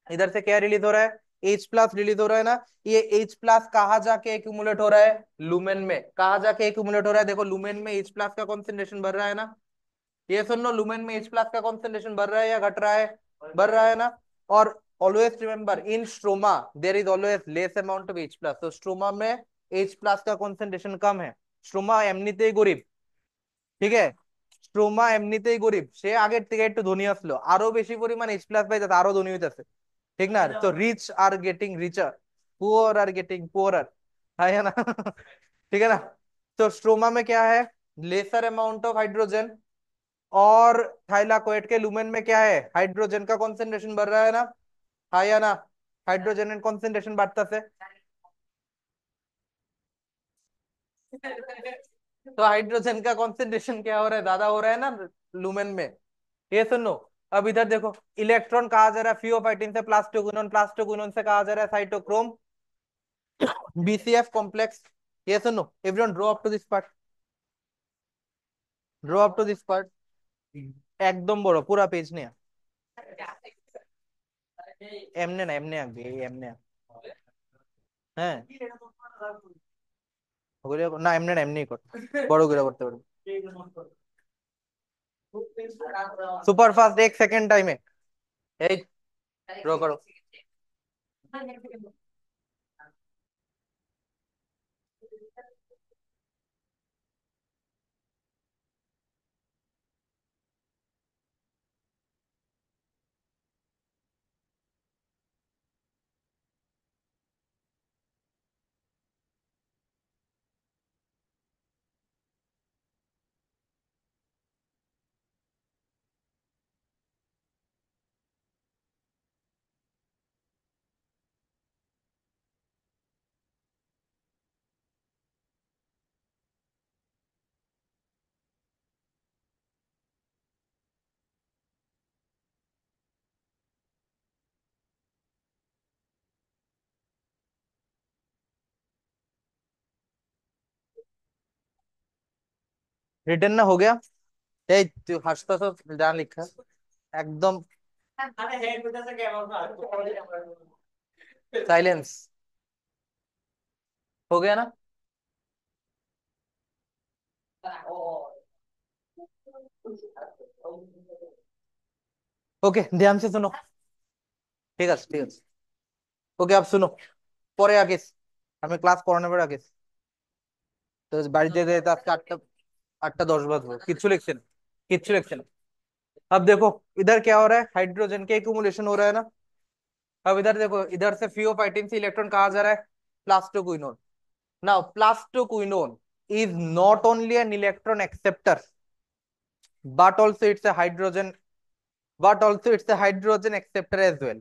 इधर से क्या रिलीज हो रहा है? H+ रिलीज हो रहा है ना? ये H+ कहाँ जाके एक्यूमुलेट हो रहा है? लुमेन में। कहाँ जाके एक्यूमुलेट हो रहा है? देखो, लुमेन में H+ का कॉन्सेंट्रेशन बढ़ रहा है ना? ये सुन लो, लुमेन में H+ का कॉन्सेंट्रेशन बढ़ रहा है या घट रहा है? बढ़ रहा है ना? और always remember, in stroma there is always less amount of H+। तो स्ट्रोमा में H+ का कॉन्सेंट्रेशन कम है। स्ट्रोमा एमनितेই গরিব। ঠিক আছে? স্ট্রোমা এমনিতেই গরিব, সে আগের থেকে একটু ধনী আসলো, আরো বেশি পরিমাণ H+ পাইতেছে, আরো ধনী হইতেছে। ঠিক না? তো rich are getting richer, poor are getting poorer. है ना? ठीक है ना? तो स्ट्रोमा में क्या है? Lesser amount of hydrogen. और थाइलाकोइड के लुमेन में क्या है? हाइड्रोजन का कॉन्सेंट्रेशन बढ़ रहा है ना? हाँ या ना? हाइड्रोजन कॉन्सेंट्रेशन बढ़ता से तो हाइड्रोजन का कॉन्सेंट्रेशन क्या हो रहा है? ज्यादा हो रहा है ना लुमेन में। ये सुनो, अब इधर देखो, इलेक्ट्रॉन कहा जा रहा है फियोफाइटिन से प्लास्टोक्विनोन, प्लास्टोक्विनोन से कहा जा रहा है साइटोक्रोम बीसीएफ कॉम्प्लेक्स। ये सुनो, everyone draw up to this part, draw up to this part. একদম বড় পুরা পেজ নিয়ে এমনে না, এমনে আঁকবি, এই এমনে আঁক। হ্যাঁ, না এমনি না এমনি কর, বড় করে করতে পারবি। সুপার ফাস্ট 1 সেকেন্ড টাইমে। এই ড্র করো। रिटर्न ना हो गया। এই তুই হাসতা তো, যা লিখা একদম साइलेंस। हो गया ना? ওকে ধ্যান से सुनो। ঠিক আছে ঠিক আছে। ওকে আপ শুনো, পরে আগে আমি ক্লাস করানোর পরে আগে তো বাড়িতে যেতে যেতে আজকে 8টা 10 বাজবে, किच्ছু लिखছে না, किच्ছু लिखছে না। अब देखो इधर क्या हो रहा है, हाइड्रोजन के एक्युमुलेशन हो रहा है ना। अब इधर देखो, इधर से फियोफाइटिन से इलेक्ट्रॉन कहा जा रहा है plastoquinone. Now plastoquinone is not only an electron acceptor but also it's a hydrogen, but also it's a hydrogen acceptor as well।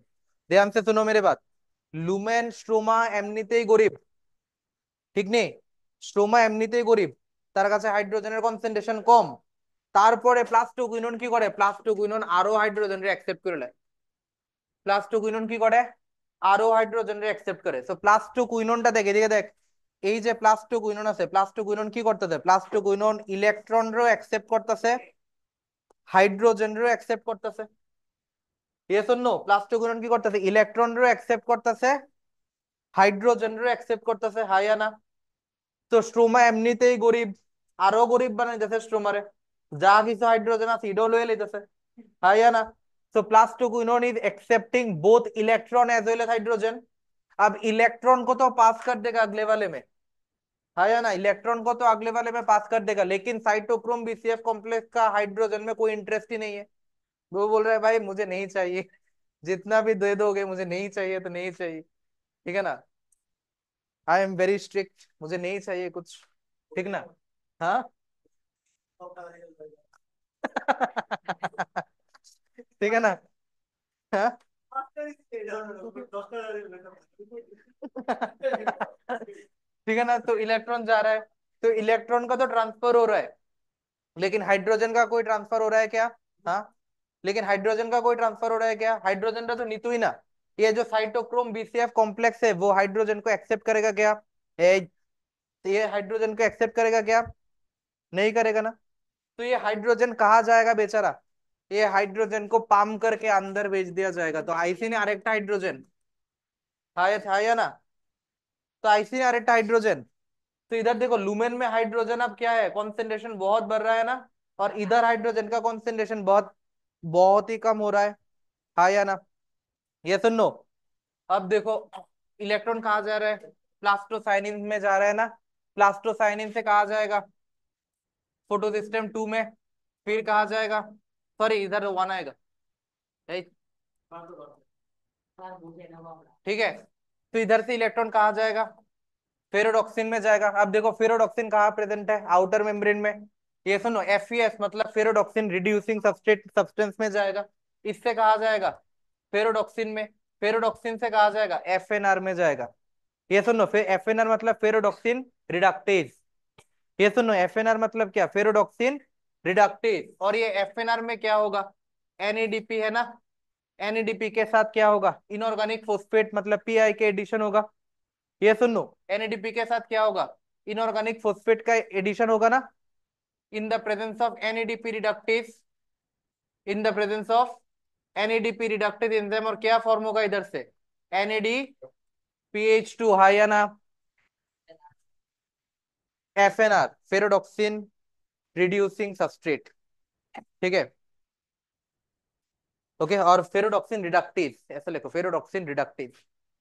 ध्यान से सुनो मेरे बात। लुमेन स्ट्रोमा এমনিতেই গরিব, ঠিক নেই? স্ট্রোমা এমনিতেই গরিব, তার কাছে হাইড্রোজেনের কনসেন্ট্রেশন কম। তারপরে প্লাস্টোকুইনন কি করে, প্লাস্টোকুইনন আরো হাইড্রোজেন অ্যাকসেপ্ট করে নেয়। প্লাস্টোকুইনন কি করে, আরো হাইড্রোজেন অ্যাকসেপ্ট করে। সো প্লাস্টোকুইননটা দেখ, এদিকে দেখ, এই যে প্লাস্টোকুইনন আছে, প্লাস্টোকুইনন কি করতেছে, প্লাস্টোকুইনন ইলেকট্রনরও অ্যাকসেপ্ট করতেছে, হাইড্রোজেনরও অ্যাকসেপ্ট করতেছে। Yes or no? প্লাস্টোকুইনন কি করতেছে, ইলেকট্রনরও অ্যাকসেপ্ট করতেছে, হাইড্রোজেনরও অ্যাকসেপ্ট করতেছে, হাই না? তো স্ট্রোমা এমনিতেই গরিব, আরো গরিব বানাইতেছে স্ট্রোমারে, যা কিছু হাইড্রোজেন আছে ইডও লয়ে লইতেছে, হাই না? So plastoquinone is accepting both electron as well as hydrogen। अब इलेक्ट्रॉन को तो पास कर देगा अगले वाले में, है या ना? इलेक्ट्रॉन को तो अगले वाले में पास कर देगा, लेकिन साइटोक्रोम बीसीएफ कॉम्प्लेक्स का हाइड्रोजन में कोई इंटरेस्ट ही नहीं है। वो बोल रहा है भाई मुझे नहीं चाहिए, जितना भी दे दोगे मुझे नहीं चाहिए तो नहीं चाहिए। ठीक है ना? आई एम वेरी स्ट्रिक्ट, मुझे नहीं चाहिए कुछ। ठीक ना? हाँ। ठीक है ना? हाँ। ठीक है ना? तो इलेक्ट्रॉन जा रहा है, तो इलेक्ट्रॉन का तो ट्रांसफर हो रहा है, लेकिन हाइड्रोजन का कोई ट्रांसफर हो रहा है क्या? हाँ। लेकिन हाइड्रोजन का कोई ट्रांसफर हो रहा है क्या? हाइड्रोजन का तो नीतू ही ना। ये जो साइटोक्रोम बीसीएफ कॉम्प्लेक्स है वो हाइड्रोजन को एक्सेप्ट करेगा क्या? ए, ये हाइड्रोजन को एक्सेप्ट करेगा क्या? नहीं करेगा ना। तो ये हाइड्रोजन कहाँ जाएगा बेचारा, ये हाइड्रोजन को पाम करके अंदर भेज दिया जाएगा। तो आइसिन आरेक्टा हाइड्रोजन था या ना? तो आइसिन आरेक्टा हाइड्रोजन। तो इधर देखो लुमेन में हाइड्रोजन अब क्या है, कॉन्सेंट्रेशन बहुत बढ़ रहा है ना, और इधर हाइड्रोजन का कॉन्सेंट्रेशन बहुत बहुत ही कम हो रहा है या ना? ये सुन लो। अब देखो इलेक्ट्रॉन कहाँ जा रहा है, प्लास्टोसाइनिन में जा रहा है ना। प्लास्टोसाइनिन से कहा जाएगा फोटो सिस्टम 2 में, फिर कहा जाएगा, सॉरी इधर 1 आएगा। यही, ठीक है। तो इधर से इलेक्ट्रॉन कहाँ जाएगा, फेरोडॉक्सिन में जाएगा। अब देखो फेरोडॉक्सिन कहाँ प्रेजेंट है, आउटर मेम्ब्रेन में। ये सुनो एफईएस मतलब फेरोडॉक्सिन रिड्यूसिंग सबस्ट्रेट सब्सटेंस में जाएगा। इससे कहा जाएगा फेरोडॉक्सिन में, फेरोडॉक्सिन से कहा जाएगा एफएनआर में जाएगा। ये सुनो फिर एफएनआर मतलब फेरोडॉक्सिन रिडक्टेज। ये सुनो एफएनआर मतलब क्या, फेरोडॉक्सिन रिडक्टेज। और ये एफएनआर में क्या होगा, एनएडीपी है ना, एनएडीपी के साथ क्या होगा, इनऑर्गेनिक फोस्फेट मतलब पीआई के एडिशन होगा। ये सुन लो एनएडीपी के साथ क्या होगा, इनऑर्गेनिक फोस्फेट का एडिशन होगा ना। In the presence of NADP reductase, in the presence of NADP reductase enzyme, और क्या फॉर्म होगा इधर से, एनएडी पीएच टू, हाई या ना? FNR, ferredoxin reducing substrate. ठीक है, ओके। और फेरोडॉक्सिन रिडक्टेज, ऐसा लिखो, फेरोडॉक्सिन रिडक्टेज।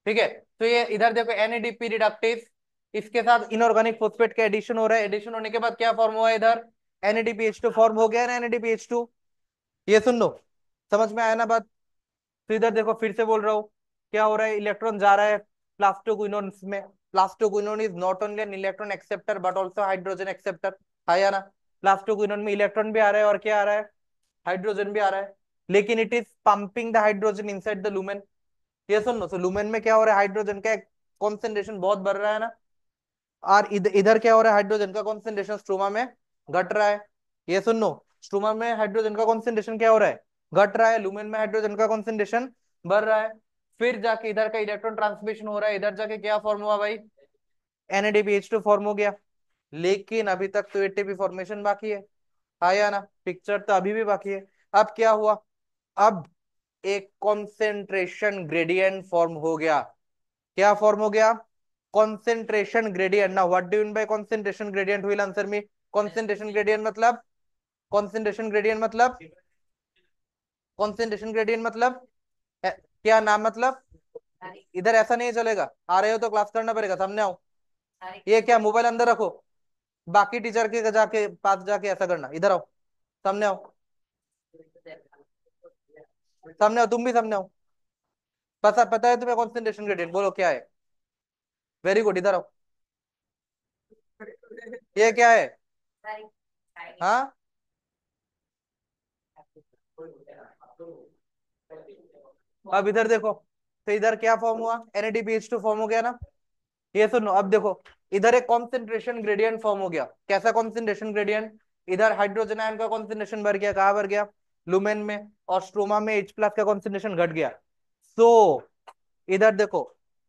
ठीक है, तो ये इधर देखो NADP रिडक्टेज, इसके साथ इनऑर्गेनिक फोस्फेट का एडिशन हो रहा है। एडिशन होने के बाद क्या फॉर्म हुआ है इधर, NADPH2 फॉर्म हो गया ना, NADPH2। ये सुन लो, समझ में आया ना बात। तो इधर देखो फिर से बोल रहा हूँ, क्या हो रहा है, इलेक्ट्रॉन जा रहा है प्लास्टोक्विनोन में। Plastoquinone is not only an electron acceptor but also hydrogen acceptor, है या ना। प्लास्टोक्विनोन में इलेक्ट्रॉन भी आ रहा है और क्या आ रहा है, हाइड्रोजन भी आ रहा है, लेकिन it is pumping the hydrogen inside the lumen. ये सुन लो, तो लुमेन में क्या हो रहा है, हाइड्रोजन का कॉन्सेंट्रेशन बहुत बढ़ रहा है ना, और इधर क्या हो रहा है, हाइड्रोजन का कॉन्सेंट्रेशन स्ट्रोमा में घट रहा है। ये सुन लो, स्ट्रोमा में हाइड्रोजन का कॉन्सेंट्रेशन क्या हो रहा है, घट रहा है, लुमेन में हाइड्रोजन का कॉन्सेंट्रेशन बढ़ रहा है। फिर जाके इधर का इलेक्ट्रॉन ट्रांसमिशन हो रहा है, इधर जाके क्या फॉर्म हुआ भाई, NADPH2 फॉर्म हो गया। लेकिन अभी तक तो ATP फॉर्मेशन बाकी है, आया ना, पिक्चर तो अभी भी बाकी है। अब क्या हुआ, अब एक कॉन्सेंट्रेशन ग्रेडियंट फॉर्म हो गया। क्या फॉर्म हो गया, concentration gradient. Now what do you mean by concentration gradient, will answer me. Concentration gradient मतलब, कॉन्सेंट्रेशन ग्रेडियंट मतलब, कॉन्सेंट्रेशन ग्रेडियंट मतलब क्या नाम मतलब, इधर ऐसा नहीं चलेगा, आ रहे हो तो क्लास करना पड़ेगा, सामने आओ। ये क्या, मोबाइल अंदर रखो, बाकी टीचर के जाके पास जाके ऐसा करना, इधर आओ, सामने आओ, सामने आओ, तुम भी सामने आओ। पता पता है तुम्हें कॉन्सेंट्रेशन ग्रेडियंट, बोलो क्या है। वेरी गुड, इधर आओ। ये क्या है, हाँ, अब इधर देखो, तो इधर क्या फॉर्म हुआ, NADPH2 फॉर्म हो गया ना। ये सुनो, अब देखो, इधर एक कॉन्सेंट्रेशन ग्रेडियंट फॉर्म हो गया। कैसा कॉन्सेंट्रेशन ग्रेडियंट, इधर हाइड्रोजन आयन का कॉन्सेंट्रेशन बढ़ गया, कहाँ बढ़ गया, लुमेन में, और स्ट्रोमा में H+ का कॉन्सेंट्रेशन घट गया। सो इधर देखो,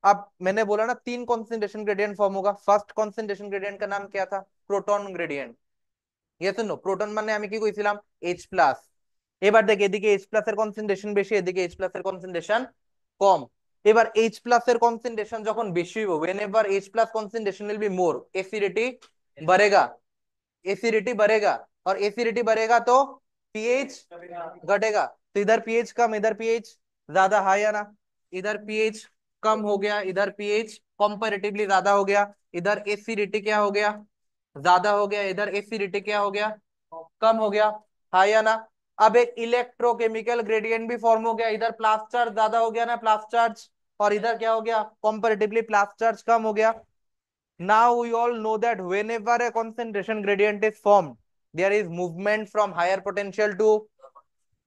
अब मैंने बोला ना तीन कॉन्सेंट्रेशन ग्रेडियंट फॉर्म होगा। फर्स्ट कॉन्सेंट्रेशन ग्रेडियंट का नाम क्या था, प्रोटॉन ग्रेडियंट। ये শুনো, প্রোটন মানে আমি কি কইছিলাম, H+। এবার দেখ, এদিকে H+ এর কনসেন্ট্রেশন বেশি, এদিকে H+ এর কনসেন্ট্রেশন কম। এবার H+ এর কনসেন্ট্রেশন যখন বেশি হবে, whenever H+ concentration will be more, acidity बढ़ेगा, एसिडिटी बढ़ेगा, और एसिडिटी बढ़ेगा तो पीएच घटेगा। तो इधर पीएच कम, इधर पीएच ज्यादा, है या ना। इधर पीएच कम हो गया, इधर पीएच कंपैरेटिवली ज्यादा हो गया। इधर एसिडिटी क्या हो गया, ज्यादा हो गया, इधर एसिडिटी क्या हो गया, कम हो गया, है या ना। अब एक इलेक्ट्रोकेमिकल ग्रेडियंट भी फॉर्म हो गया, इधर प्लस चार्ज ज्यादा हो गया ना, प्लस चार्ज, और इधर क्या हो गया, कंपैरेटिवली प्लस चार्ज कम हो गया। Now we all know that whenever a concentration gradient is formed, there is movement from higher potential to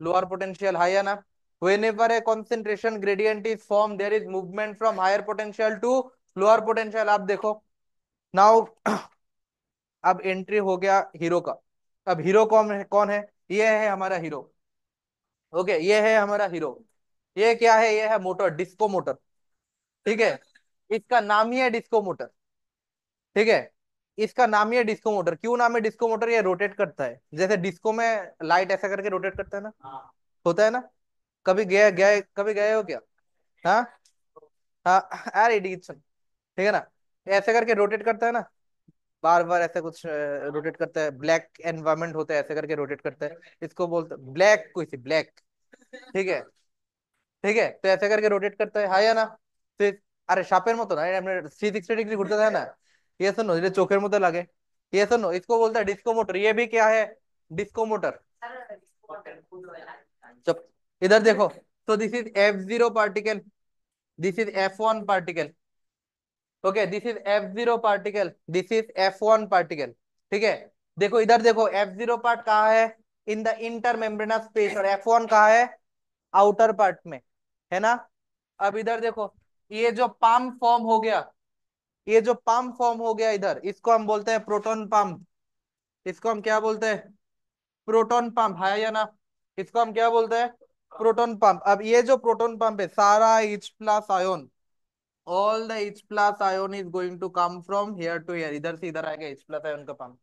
lower potential, है या ना। Whenever a concentration gradient is formed, there is movement from higher potential to lower potential। आप देखो, now अब entry हो गया hero का। अब हीरो कौन है, ये है हमारा हीरो। ओके, ये है हमारा हीरो। ये क्या है, ये है मोटर, डिस्को मोटर। ठीक है, इसका नाम ही है डिस्को मोटर। ठीक है, इसका नाम ही है डिस्को मोटर। क्यों नाम है डिस्को मोटर, ये रोटेट करता है, जैसे डिस्को में लाइट ऐसा करके रोटेट करता है ना, होता है ना। कभी गए गए कभी गए हो क्या, हाँ, हाँ, अरे इडियट, ठीक है ना, ऐसे करके रोटेट करता है ना, बार बार ऐसे कुछ रोटेट करता है, ब्लैक एनवायरमेंट होता है, ऐसे करके रोटेट करता है, इसको बोलते ब्लैक, कोई सी ब्लैक। ठीक है, ठीक है, तो ऐसे करके रोटेट करता है या ना। फिर আরে সাপের মতো না, এমনি 360 ডিগ্রি ঘুরতে থাকে না। ये सुनो, ये চোখের মধ্যে লাগে। ये सुनो, इसको बोलता है डिस्को मोटर। ये भी क्या है, डिस्को मोटर। चुप, इधर देखो, तो this is F0 particle, this is F1 particle. Okay, this is F0 particle, this is F1 particle. ठीक है, देखो इधर देखो, F0 पार्ट कहाँ है, in the inter membranous space, और F1 कहाँ है, आउटर पार्ट में, है ना। अब इधर देखो, ये जो पंप फॉर्म हो गया, ये जो पंप फॉर्म हो गया इधर, इसको हम बोलते हैं प्रोटॉन पंप। इसको हम क्या बोलते हैं, प्रोटॉन पंप, है या ना। इसको हम क्या बोलते हैं, प्रोटॉन पंप। अब ये जो प्रोटॉन पंप है, सारा H+ ion, all the H+ ion is going to come from here to here, इधर से इधर आएगा H+ आयोन का पंप।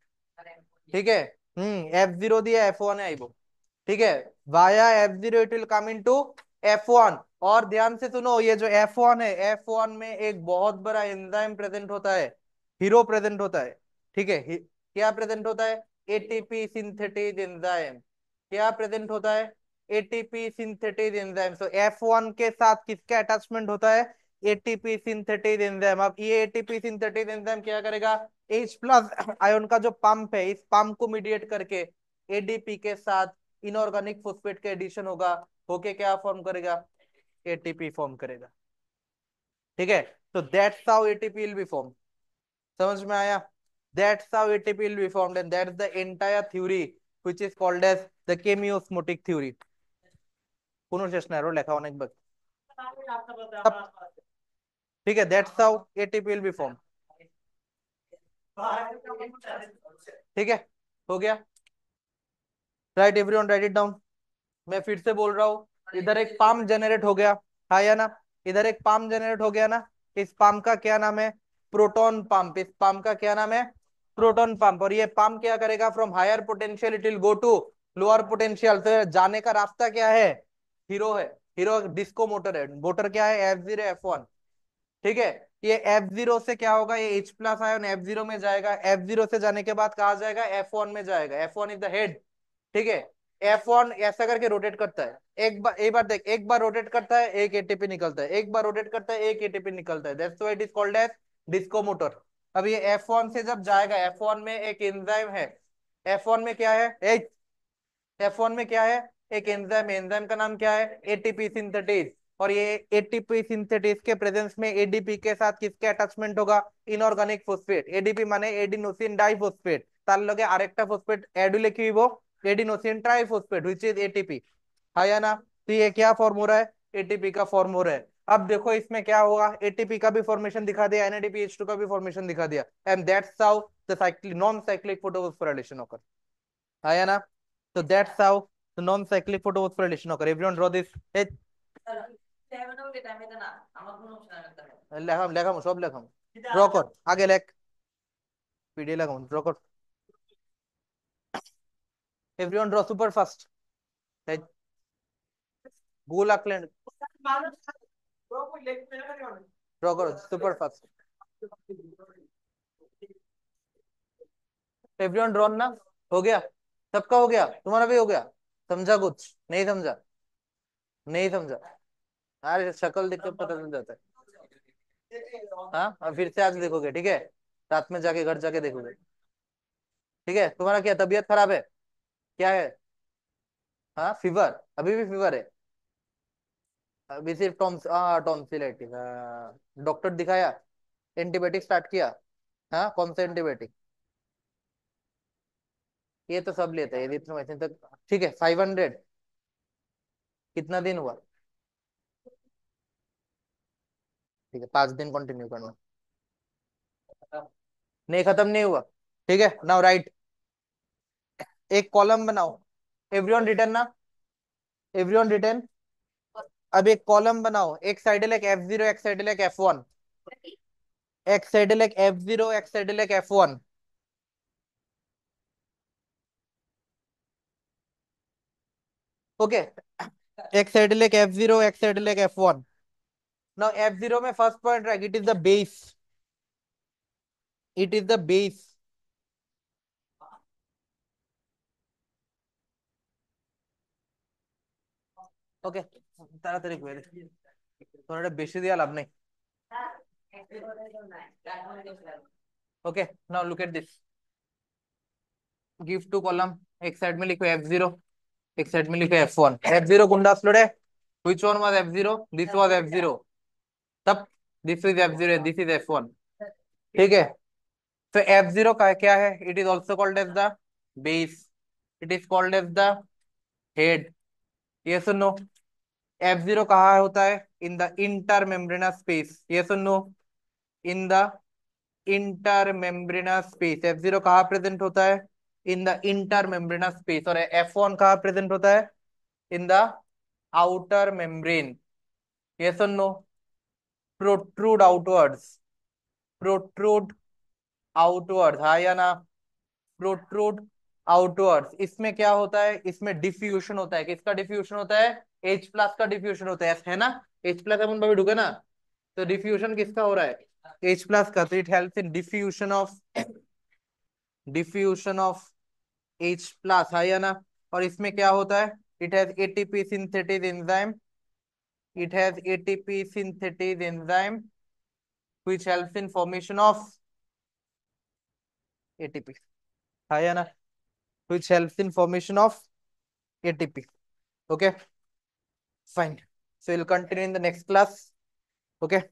ठीक है, F0 दिया, F1 है आइबो। ठीक है, via F0 it will come into F1। और ध्यान से सुनो, ये जो F1 है, F1 में एक बहुत बड़ा एंजाइम प्रेजेंट होता है, हीरो प्रेजेंट होता है। ठीक है, क्या प्रेजेंट होता है? ATP synthetase enzyme. क्या प्रेजेंट होता है? ATP synthetase enzyme. सो F1 के साथ किसका अटैचमेंट होता है? ATP synthetase enzyme. अब ये एटीपी सिंथेटेज एंजाइम क्या करेगा? H प्लस आयन का जो पंप है, इस पंप को मीडिएट करके एडीपी के साथ इनऑर्गेनिक फॉस्फेट का एडिशन होगा, होके क्या फॉर्म करेगा? एटीपी फॉर्म करेगा। ठीक है, तो that's how ATP will be form. समझ में आया? That's how ATP will be formed, and that's the entire theory which is called as the chemiosmotic theory. কোনো শেষ নাই, আরো লেখা অনেক বাকি। ठीक है, that's how ATP will be formed। ठीक है, हो गया। Right everyone, right it down. मैं फिर से बोल रहा हूँ, इधर एक पंप जनरेट हो गया, हाँ या ना? इधर एक पंप जनरेट हो गया ना? इस पंप का क्या नाम है? Proton pump. इस पंप का क्या नाम है? Proton pump. और ये पंप क्या करेगा? From higher potential it will go to lower potential. तो जाने का रास्ता क्या है? हीरो है। हीरो डिस्को मोटर है। मोटर क्या है? F0 F1। ठीक है, ये F0 से क्या होगा? ये H प्लस आयन F0 में जाएगा। F0 से जाने के बाद कहा जाएगा? F1 में जाएगा। F1 is the head. ठीक है, F1 ऐसा करके रोटेट करता है। एक बार देख, एक बार रोटेट करता है, एक एटीपी निकलता है, एक बार रोटेट करता है, एक एटीपी निकलता है। That's why it is called as disco motor. अब ये F1 से जब जाएगा, F1 में एक एंजाइम है। F1 में क्या है? F1 में क्या है? एक एंजाइम है। एंजाइम का नाम क्या है? ATP synthetase. और ये एटीपी सिंथेटेज के प्रेजेंस में एडीपी के साथ किसके अटैचमेंट होगा? Inorganic phosphate. एडीपी माने एडिनोसिन डाइफॉस्फेट, तार लगे आरेकटा फॉस्फेट एड হইলে কি হইব? Adenosine triphosphate which is ATP. है या ना? तो ये क्या फॉर्म हो रहा है? एटीपी का फॉर्म हो रहा है। अब देखो इसमें क्या होगा? एटीपी का भी फॉर्मेशन दिखा दिया, NADPH2 का भी फॉर्मेशन दिखा दिया, and that's how the cyclic non cyclic photophosphorylation occur। है या ना? So that's how the non-cyclic photosphorylation occur। Everyone draw this। লেখাম লেখাম সব লেখাম। ড্র কর আগে, লেখ পিডিএ লেখাম, ড্র কর। Everyone draw super fast। গোল আঁকলেন, ড্র करो super fast। Everyone drawn ना? हो गया? सबका हो गया? तुम्हारा भी हो गया? समझा कुछ? नहीं समझा? नहीं समझा? अरे शक्ल देख के पता चल जाता है। हाँ, और फिर से आज देखोगे, ठीक है? रात में जाके घर जाके देखोगे। ठीक है, तुम्हारा क्या तबीयत खराब है? क्या है? हाँ, फीवर? अभी भी फीवर है? अभी सिर्फ टॉन्सिलाइटिस। डॉक्टर दिखाया? एंटीबायोटिक स्टार्ट किया? हाँ, कौन सा एंटीबायोटिक? ये तो सब लेते हैं, एरिथ्रोमाइसिन तक। ठीक है, 500। कितना दिन हुआ? ठीक है, 5 दिन कंटिन्यू करना। नहीं, खत्म नहीं हुआ? ठीक है, नाउ राइट। एक कॉलम बनाओ। एवरीवन रिटर्न ना? Everyone return. अब एक कॉलम बनाओ, एक साइड लेक F0, एक साइड लेक F1। एक साइड लेक F0, एक साइड लेक F1। ओके, एक साइड लेक F0, एक साइड लेक F1। नाउ F0 में first point right, it is the base. It is the base. ওকে, তাড়াতাড়ি করে দে, তোর এটা বেশি দেওয়া লাভ নেই। Okay, now look at this. Give two column. एक साइड में लिखो F0, एक साइड में लिखो F1। F0 कुंडा আসলো which one was F0? This was F0। तब this is F0, this is F1। ठीक है, तो F0 का क्या है? It is also called as the base. It is called as the head. ये सुनो, F0 कहाँ होता है? In the inter membranous space. ये सुनो, in the inter membranous space. F0 कहाँ प्रेजेंट होता है? In the inter membranous space. और F1 कहाँ प्रेजेंट होता है? In the outer membrane. Yes और no? Protrude outwards. Protrude outwards, हाँ या ना? Protrude outwards. इसमें क्या होता है? इसमें डिफ्यूजन होता है। किसका डिफ्यूजन होता है? H प्लस का डिफ्यूजन होता है ना? H प्लस अपन भाभी ढूंढे ना? तो डिफ्यूजन किसका हो रहा है? H प्लस का। तो it helps in diffusion of diffusion of H plus, है ना। और इसमें क्या होता है, it has ATP synthetic enzyme, it has ATP synthesis enzyme which helps in formation of ATP, है ना, which helps in formation of ATP. Okay, fine. So we'll continue in the next class. Okay.